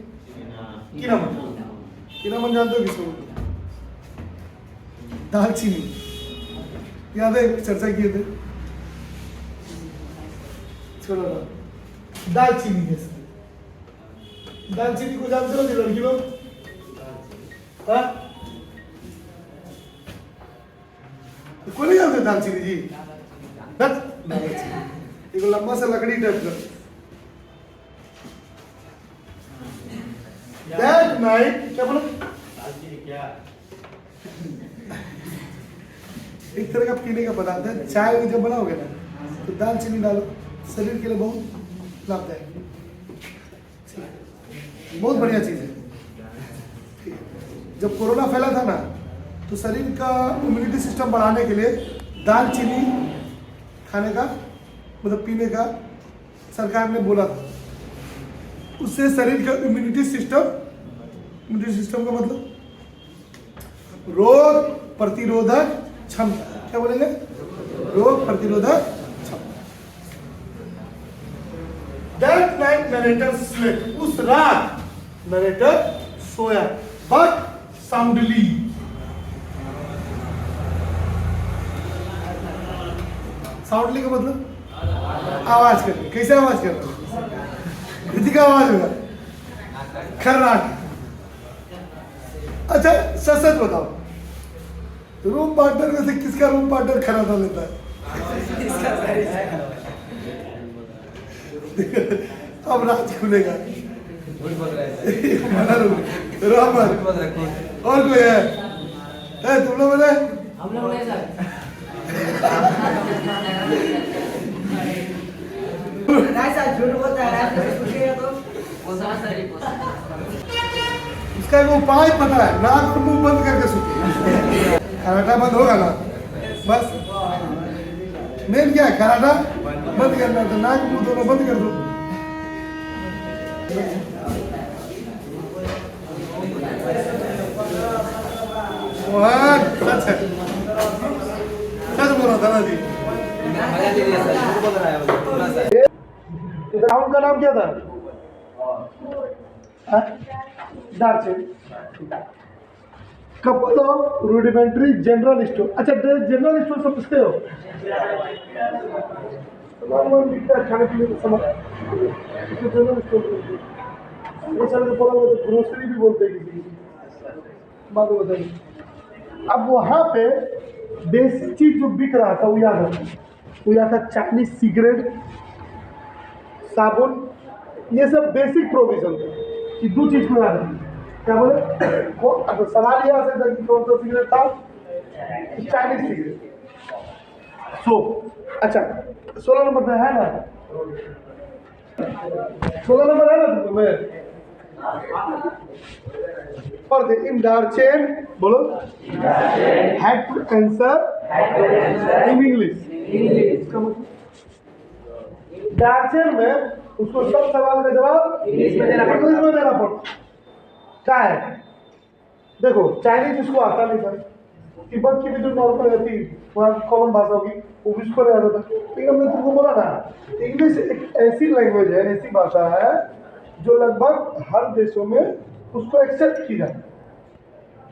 कीनामन जानते हो किसको, दालचीनी, याद है चर्चा किए थे, छोड़ो दालचीनी जैसे, दालचीनी को जानते हो लड़की लोग? हाँ? को नहीं जानते दालचीनी जी? बस एक लंबा सा लकड़ी टाइप का। That night क्या बोला? क्या एक तरह का पीने का पदार्थ है। चाय में जब बनाओगे ना तो दालचीनी डालो, शरीर के लिए बहुत लाभदायक, बहुत बढ़िया चीज़ है। जब कोरोना फैला था ना तो शरीर का इम्यूनिटी सिस्टम बढ़ाने के लिए दालचीनी खाने का मतलब पीने का सरकार ने बोला था। उससे शरीर का इम्यूनिटी सिस्टम का मतलब रोग प्रतिरोधक क्षमता, क्या बोलेंगे? रोग प्रतिरोधक क्षमता। That night narrator slept, उस रात narrator soya, but soundly। Soundly का मतलब आवाज करना। कैसे आवाज करना? किसी का आवाज होगा खर्राट। अच्छा सच सच बताओ, रूम पार्टनर में से किसका रूम पार्टनर खर्राटा लेता है? अब राज खुलेगा। रामन और कोई है? तुम लोग बोले हम लोग नहीं सर। झूठ बोलता है, इसका एक उपाय पता है, नाक और मुंह बंद करके सोते। खर्राटा बंद होगा ना, बस मेन क्या है? खर्राटा बंद करना, तो नाक मुंह दोनों बंद कर दो। सच है, सच बोल रहा था ना जी। राउंड का नाम क्या था? दालचीनी। Couple of rudimentary general store. अच्छा जनरल स्टोर समझते हो? खाने पीने का सामान जनरल स्टोर ग्रोसरी भी बोलते हैं किसी बात बताइए। अब वहाँ पे बेसिक चीज जो बिक रहा था वो याद है, वो याद था चाइनीज सिगरेट, साबुन, ये सब बेसिक प्रोविजन थे कि दो चीज को याद रखिए। क्या बोले? तो सवाल यह आ सकता है कि कौन सा सिगरेट था? Chinese cigarette, soap. अच्छा 16 नंबर पे है ना? 16 नंबर है ना तुम्हें? For the in Darchen, बोलो, had to answer in English। इसका मतलब दार्चन में उसको सब सवाल का जवाब इंग्लिश में देना पड़ता। क्या है? देखो चाइनीज उसको आता नहीं था, तिब्बत की भी जो नॉर्मल रहती वहाँ कॉमन भाषा होगी वो भी उसको नहीं आता था। लेकिन हमने तुमको बोला ना, इंग्लिश एक ऐसी लैंग्वेज है, ऐसी भाषा है जो लगभग हर देशों में उसको एक्सेप्ट की जाती है।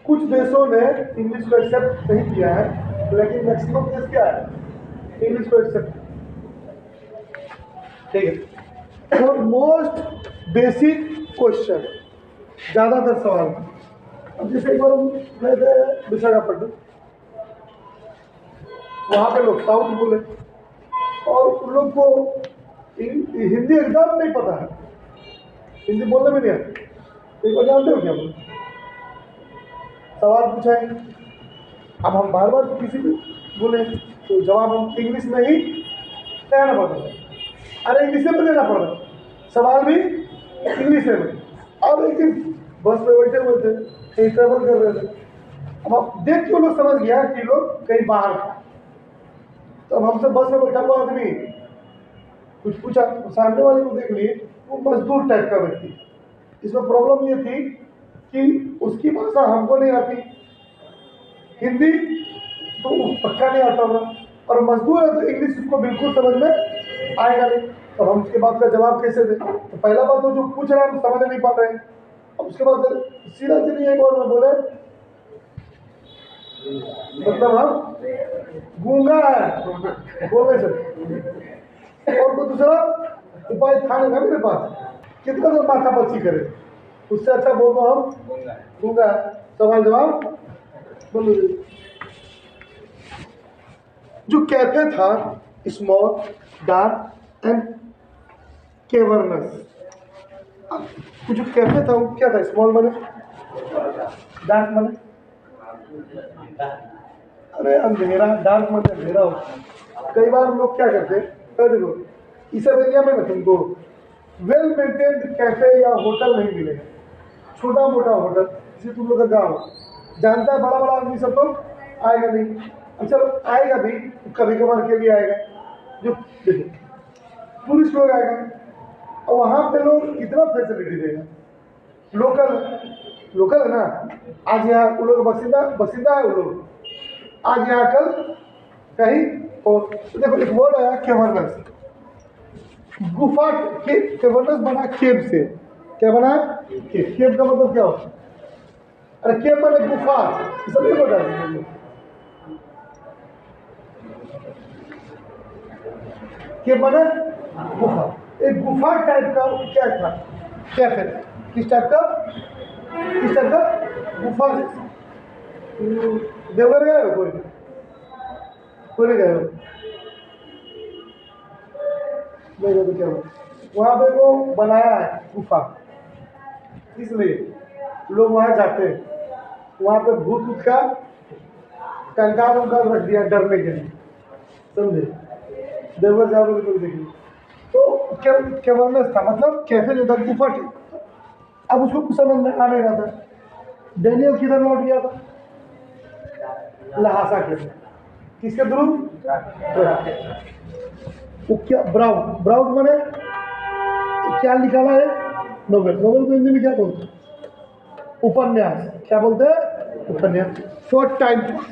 कुछ देशों ने इंग्लिश को एक्सेप्ट नहीं किया है, लेकिन मैक्सिमम देश क्या है? इंग्लिश को एक्सेप्ट। ठीक है, तो मोस्ट बेसिक क्वेश्चन, ज़्यादातर सवाल। अब जैसे एक बार हम गए थे विशाखापट्टनम, वहाँ पे लोग साउथ बोले और उन लोग को हिंदी एकदम नहीं पता है, हिंदी बोलने में नहीं आती। एक बार जानते हो क्या बोले? सवाल पूछाएंगे, अब हम बार बार किसी भी बोले तो जवाब हम इंग्लिश में ही देना पड़ता है। अरे इंग्लिश में देना पड़ता, सवाल भी इंग्लिश में। अब एक दिन बस में बैठे हुए थे, कहीं ट्रेवल कर रहे थे, अब आप देख के लोग समझ गया कि लोग कहीं बाहर था। तो अब हमसे बस में बैठा हुआ आदमी कुछ पूछा, तो सामने वाले को देख लिए वो मजदूर टाइप का व्यक्ति। इसमें प्रॉब्लम ये थी कि उसकी भाषा हमको नहीं आती, हिंदी तो पक्का नहीं आता होगा, और मजदूर है तो इंग्लिश उसको बिल्कुल समझ में आएगा नहीं। तो हम उसके बाद का जवाब कैसे दें? तो पहला बात तो जो पूछ रहा है हम समझ नहीं पा रहे हैं। अब उसके बाद सीधा चलिए एक और में बोले मतलब हम गूंगा है बोलने से, और कोई दूसरा उपाय था नहीं ना मेरे पास। कितना तो माथा पच्ची करे, उससे अच्छा बोल दो हम दूंगा। सवाल जवाब बोलो। जो कैफे था स्मॉल डार्क एंड केवर्नस, जो कैफे था वो क्या था? स्मॉल माने, डार्क माने अरे अंधेरा, डार्क माने अंधेरा होता है। कई बार लोग क्या करते हैं, देखो इस एरिया में ना तुमको वेल मेंटेन्ड कैफे या होटल नहीं मिलेगा, छोटा मोटा होटल जैसे तुम लोग का गाँव जानता है, बड़ा बड़ा आदमी सब तो आएगा नहीं। अब चलो आएगा भी, कभी कभार के लिए आएगा, जो देखो टूरिस्ट लोग आएगा, और वहाँ पे लोग कितना फैसिलिटी देगा। लोकल है ना, आज यहाँ उन लोग बसिंदा है, वो लोग आज यहाँ कल कहीं। और देखो एक वर्ड आया केवर्नस, गुफा के केवर्नस बना केव से, क्या बना? केव का मतलब क्या होता है? अरे केव माने गुफा, सब नहीं बता देंगे। केव माने गुफा, एक गुफा टाइप का क्या था कैफे, किस टाइप का गुफा जैसा। देवघर गए हो? कोई नहीं गए हो? नहीं गए तो क्या हुआ? वहाँ पे वो बनाया है गुफा, इसलिए लोग वहाँ जाते हैं। वहाँ पे भूत का कंकाल उनका रख दिया डरने के लिए, समझे? देवघर जाओगे तो देखिए। तो केवर्नस था मतलब कैफे जो था गुफा थी। अब उसको कुछ समझ में आ नहीं रहा था। डेनियल किधर लौट गया था? लहासा के, किसके थ्रू? वो क्या ब्राउन माने क्या निकाला है? नोबेल को हिंदी में क्या बोलते हैं? उपन्यास। क्या बोलते हैं? उपन्यास। शॉर्ट टाइम पास,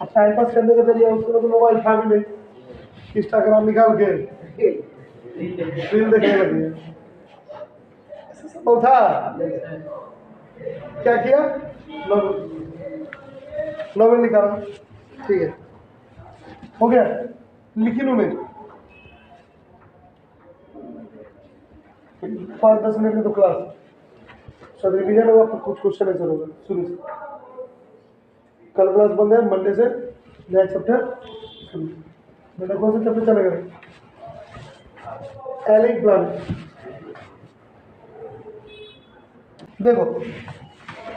अब टाइम पास करने का जरिए उसको तो मोबाइल था भी नहीं, इंस्टाग्राम निकाल के रील देखने लगे, था। क्या किया? नोवेल निकाला, ठीक है, हो गया, लिखी उन्हें 5-10 मिनट की तो क्लास सब रिवीजन होगा, कुछ क्वेश्चन आंसर होगा शुरू से। कल क्लास बंद है, मंडे से नया चैप्टर शुरू। मेरा कौन सा चैप्टर चलेगा? Alick plan. देखो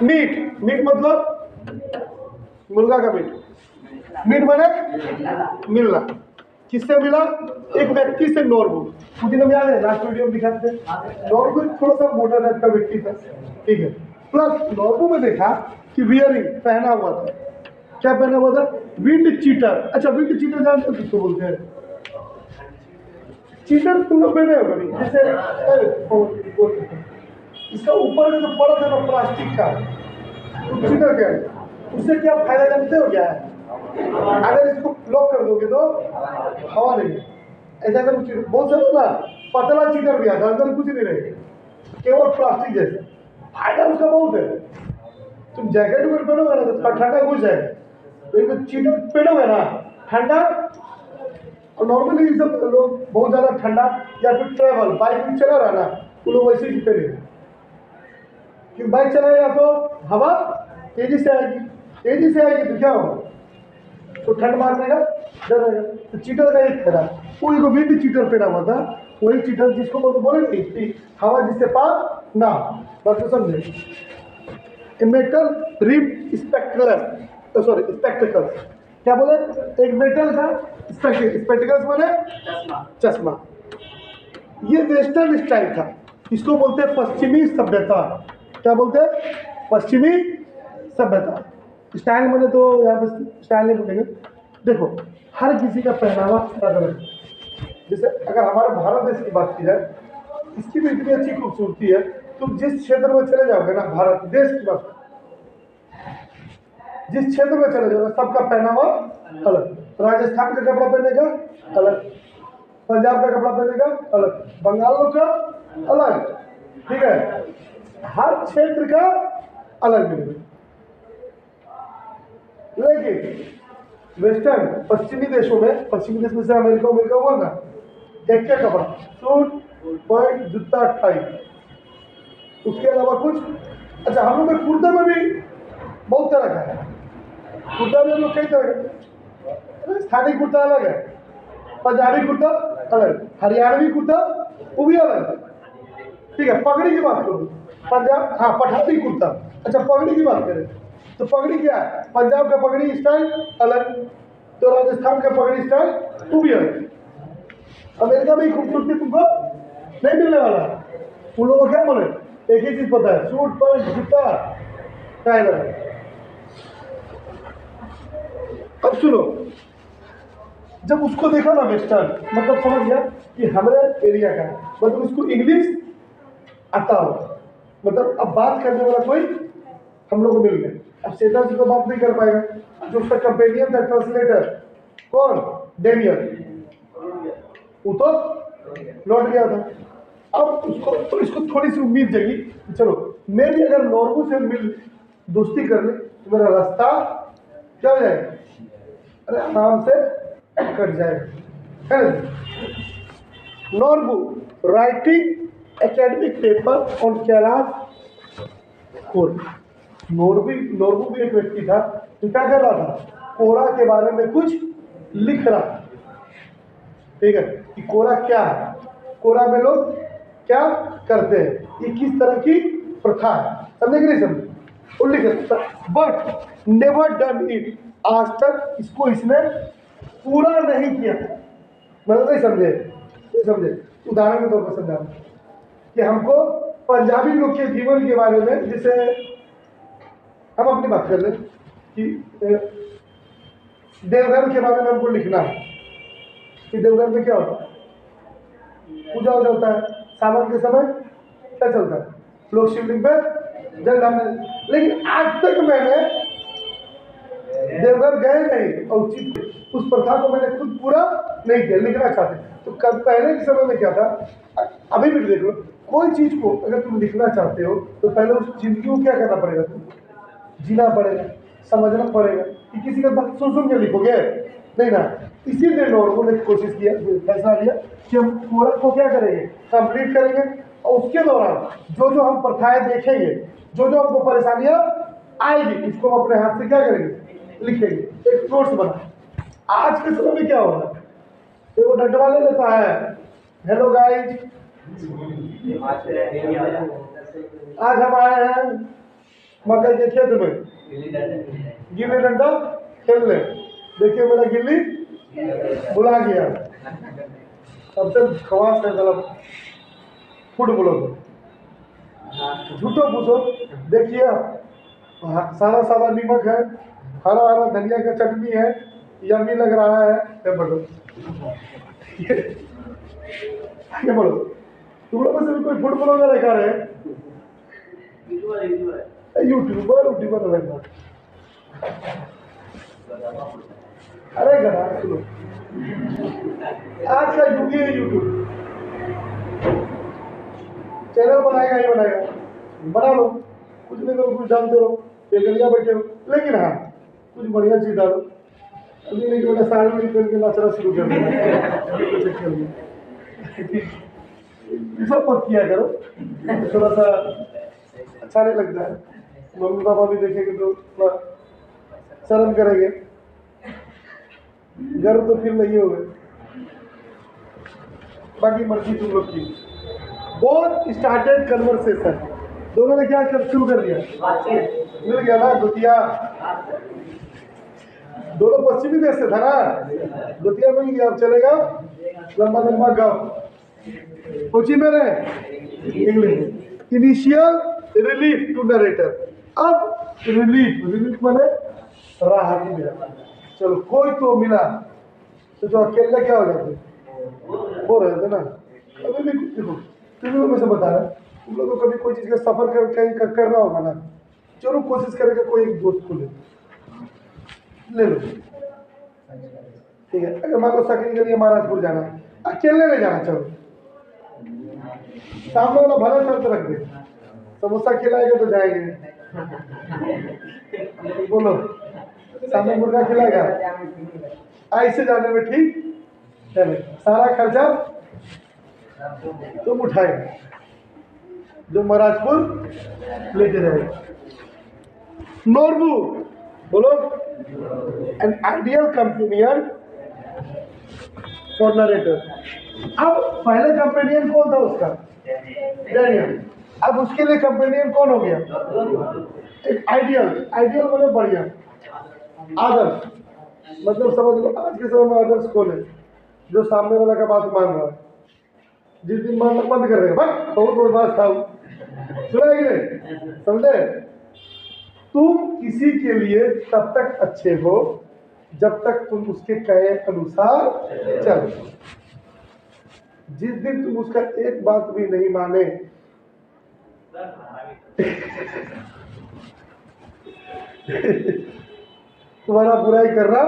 मीट मतलब मुर्गा का मीट माने मिलना। किससे मिला? एक व्यक्ति से, नॉर्बू। मुझे नाम याद है, लास्ट वीडियो में दिखाते थे। नॉर्बू थोड़ा सा मोटा टाइप का व्यक्ति था, ठीक है। प्लस नॉर्बू में देखा कि वियरिंग, पहना हुआ था। क्या पहना हुआ था? Wind cheater. अच्छा, विंड चीटर जानते हो किसको बोलते हैं? चीटर तुम लोग पहने हो कभी? जैसे इसका ऊपर जो परत है ना प्लास्टिक का, तो चीटर क्या है? उससे क्या फायदा जानते हो क्या है? अगर इसको लॉक कर दोगे तो हवा नहीं, ऐसा कुछ बहुत सारा ना पतला चीटर भी आता है, अंदर कुछ नहीं रहेगा, केवल प्लास्टिक जैसे। फायदा उसका बहुत है। तुम जैकेट में पहनोगे ना तो ठंडा घुस जाएगा, तो चीटर पहनोगे ना ठंडा। और नॉर्मली सब लोग बहुत ज़्यादा ठंडा या फिर ट्रेवल बाइक में चला रहा ना, वो लोग वैसे ही पहने, कि बाइक चलाएगा तो हवा तेजी से आएगी तो क्या होगा? तो ठंड मारने का डर रहेगा। तो चीटर का एक फायदा, कोई को भी चीटर पहना हुआ था, वही चीटर जिसको बोले नहीं हवा जिससे पार ना, बात तो समझे। मेटल रिम स्पेक्टिकल्स, क्या बोले? एक मेटल का स्पेक्टिकल्स माने चश्मा। ये वेस्टर्न स्टाइल था, इसको बोलते हैं पश्चिमी सभ्यता। क्या बोलते हैं? पश्चिमी सभ्यता। स्टाइल मैंने तो यहाँ पे स्टाइल नहीं बोलेंगे। देखो हर किसी का पहनावा अलग अलग है। जैसे अगर हमारे भारत देश की बात की जाए, इसकी भी इतनी अच्छी खूबसूरती है। तुम जिस क्षेत्र में चले जाओगे ना, भारत देश की बात, जिस क्षेत्र में चले जाओगे सबका पहनावा अलग। राजस्थान का कपड़ा पहनने का अलग, पंजाब का कपड़ा पहनने का अलग, बंगाल का अलग, ठीक है। हर क्षेत्र का अलग मिलेगा। लेकिन वेस्टर्न पश्चिमी देशों में, पश्चिमी देश में से अमेरिका हुआ ना, एक क्या कपड़ा, सूट, पैंट, जूता, टाई, उसके अलावा कुछ। अच्छा, हम लोग में कुर्ता में भी बहुत तरह का है। कुर्ता में हम लोग कई तरह का, स्थानीय कुर्ता अलग है, पंजाबी कुर्ता अलग, हरियाणवी कुर्ता वो भी अलग है। ठीक है, पगड़ी की बात करूँ, पंजाब, हाँ पठानी कुर्ता। अच्छा, पगड़ी की बात करें तो पगड़ी क्या है, पंजाब का पगड़ी स्टाइल अलग, तो राजस्थान का पगड़ी स्टाइल वो भी अलग। अमेरिका में खूबसूरती तुमको नहीं मिलने वाला है। उन लोगों को क्या बोले, एक ही चीज पता है, सूट पैंट जूता टाई लगा। अब सुनो, जब उसको देखा ना वेस्टर्न, मतलब समझ गया कि हमारे एरिया का है, मतलब उसको इंग्लिश आता हो, मतलब अब बात करने वाला कोई हम लोग को मिल गया। अब सेटा से तो बात नहीं कर पाएगा, जो उसका कंपेनियन था ट्रांसलेटर, कौन, डेनियल, वो तो लौट गया था। अब उसको तो इसको थोड़ी सी उम्मीद जगी कि चलो मैं भी अगर नॉर्मू से मिल दोस्ती कर ले तो मेरा रास्ता क्या हो जाएगा, अरे आराम से कट जाएगा, है ना। नॉर्मू writing academic paper on Kailash कोर। नॉर्मू भी एक व्यक्ति था जो क्या कर रहा था, कोरा के बारे में कुछ लिख रहा था। ठीक है, कि कोरा क्या है, कोरा में लोग क्या करते हैं, ये किस तरह की प्रथा है, समझे कि नहीं समझे, वो लिख, बट नेवर डन इट, आज तक इसको इसने पूरा नहीं किया। मतलब नहीं समझे, नहीं समझे, उदाहरण के तौर पर समझा कि हमको पंजाबी लोग के जीवन के बारे में, जैसे हम अपनी बात कर लें कि देवघर के बारे में हमको लिखना है कि देवघर में क्या होता है, पूजा हो जाता है, सावन के समय क्या चलता है, लोग शिवलिंग पे जल डालने। लेकिन आज तक मैंने देवघर गए नहीं और उस प्रथा को मैंने खुद पूरा नहीं किया, लिखना चाहते। तो कब पहले के समय में क्या था, अभी भी देख लो, कोई चीज को अगर तुम लिखना चाहते हो तो पहले उस जिंदगी को क्या करना पड़ेगा, तुमको जीना पड़ेगा, समझना पड़ेगा। कि किसी का बात सुन के लिखोगे नहीं ना। इसीलिए नॉर्मल ने कोशिश किया, फैसला लिया कि हम पूरा को क्या करेंगे, कंप्लीट करेंगे, और उसके दौरान जो जो हम प्रथाएं देखेंगे, जो जो हमको परेशानियां आएगी, इसको हम अपने हाथ से क्या करेंगे, लिखेंगे, एक नोट्स बना। आज के समय में क्या हो रहा है, वो डंडवा ले लेता है, हेलो गाइस आज हम आए हैं मकई के खेत में गिल्ली डंडा खेलने, देखिए मेरा गिल्ली बुला गया, सबसे खवास है मतलब फुटबॉलों को, झूठो पूछो, देखिए सादा सादा नमक है, हरा हरा धनिया का चटनी है, यम्मी लग रहा है, ये बढ़ो ये बढ़ो। तुम लोगों में से भी कोई फुटबॉल का देखा रहे, यूट्यूबर लगता, अरे गधा सुनो, आज का युग ही यूट्यूब, चैनल बनाएगा ही बनाएगा, बना लो, कुछ नहीं करो, कुछ जानते हो, गलिया बैठे हो, लेकिन हाँ कुछ बढ़िया चीज डालो। अभी नहीं मैंने साड़ी में पहन के नाचना शुरू कर दिया, सब मत किया करो, थोड़ा सा अच्छा नहीं लगता है, मम्मी पापा भी देखेंगे तो थोड़ा शर्म करेंगे, गर्व तो फिर नहीं होगा। बाकी मर्जी तुम लोग की। बोथ स्टार्टेड कन्वर्सेशन, दोनों ने क्या शुरू कर दिया, मिल गया ना दुतिया, दोनों पश्चिमी देश से था ना, दुतिया मिल गया, अब चलेगा लंबा लंबा गाँव। कोची में English, initial relief to narrator, अब रिलीफ माने राहत मिला, चलो कोई तो मिला, तो जो अकेले क्या हो जाते हो रहे थे ना। अभी भी देखो तुम लोगों में से बता रहा, तुम लोगों को कभी कोई चीज़ का सफर कहीं करना होगा ना, जरूर कोशिश करेगा कोई एक दोस्त को ले लो, ठीक है। अगर मान लो सकरी के लिए महाराजपुर जाना, अकेले नहीं जाना, चलो सामने वाला भला शर्त रख दे, समोसा खिलाएगा तो जाएंगे, बोलो सामने मुर्गा खिलाएगा, ऐसे जाने में ठीक है, सारा खर्चा तुम उठाएगा, जो महाराजपुर लेके जाएगा। नोरबू बोलो, an ideal companion for narrator. अब पहले कंपेनियन कौन था उसका? डैनियल। अब उसके लिए कंपेनियन कौन हो गया? एक आइडियल। आइडियल बोले बढ़िया, आदर्श। मतलब समझ लो आज के समय में आदर्श कौन है? जो सामने वाला का बात मान रहा है। जिस दिन मानना बंद कर देगा, बस बहुत बर्दाश्त था, सुना कि नहीं? समझे? तुम किसी के लिए तब तक अच्छे हो जब तक तुम उसके कहे अनुसार चलो। जिस दिन तुम उसका एक बात भी नहीं माने, तुम्हारा बुराई करना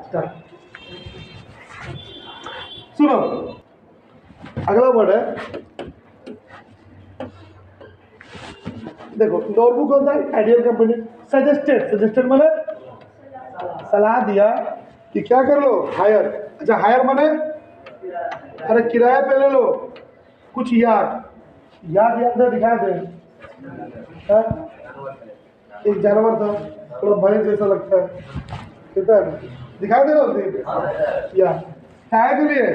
स्टार्ट। सुनो, अगला वर्ड है, देखो नोटबुक कौन था? Ideal company. सजेस्टेड, सजेस्टेड माने सलाह दिया कि क्या कर लो, हायर। अच्छा हायर माने अरे किराए पे ले लो कुछ याद याद से दिखा दे। एक जानवर था, थोड़ा भैंस जैसा लगता है, कहता है दिखा दे रहा या काय के लिए?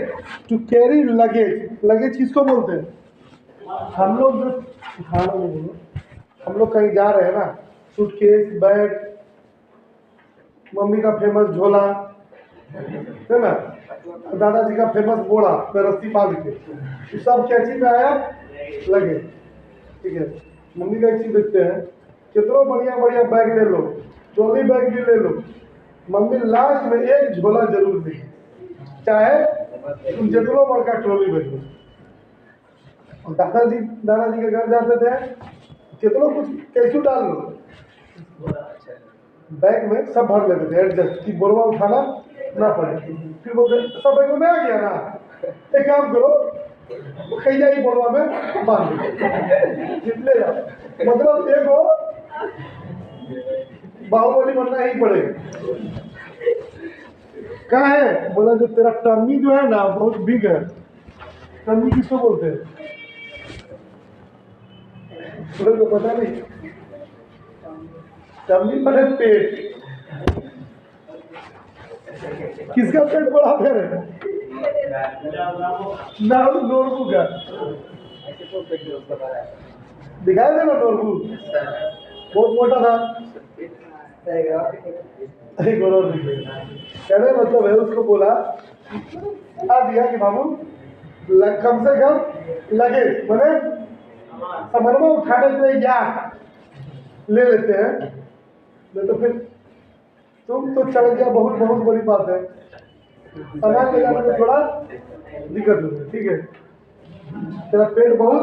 To carry luggage. लगेज किसको बोलते हैं? हम लोग जो उठाना नहीं बोलो, हम लोग कहीं जा रहे हैं ना, सूटकेस, बैग, मम्मी का फेमस झोला है ना, दादाजी का फेमस बोड़ा पे रस्सी बांध के, ये सब क्या चीज में आया? लगे। ठीक है, मम्मी का एक चीज देखते हैं, कितना बढ़िया बढ़िया बैग ले लो, ट्रॉली बैग भी ले लो, मम्मी लास्ट में एक झोला जरूर देगी, चाहे तुम जितना बड़का ट्रॉली बैग लो। और दादाजी के घर जाते थे, कितना कुछ कैसे डाल लो बैग में, सब भर लेते थे एडजस्ट कि बोरवा उठाना ना पड़े। फिर बोलते सब बैग में आ गया ना, एक काम करो खैया ही बोरवा में बांध दो, जितने जाओ। मतलब एक हो बाहुबली बनना ही पड़ेगा। कहाँ है? बोला जो तेरा टर्मी जो है ना बहुत बिग है। टर्मी किसको बोलते हैं? तो पता नहीं, टर्मी माने पेट। किसका पेट बड़ा है? नाम नोरबू का। दिखाई दे ना नोरबू, बहुत मोटा था। एक और कहने मतलब है, उसको बोला आ दिया कि बाबू कम से कम लगे मैंने समरमा उठाने के लिए या ले लेते हैं, नहीं तो फिर तुम तो चढ़ गया, बहुत बहुत बड़ी बात है। सामान ले जाने में थोड़ा दिक्कत होती है। ठीक है, तेरा पेट बहुत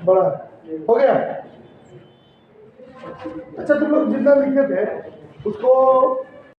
बड़ा हो गया। अच्छा तुम लोग जितना लिखे थे उसको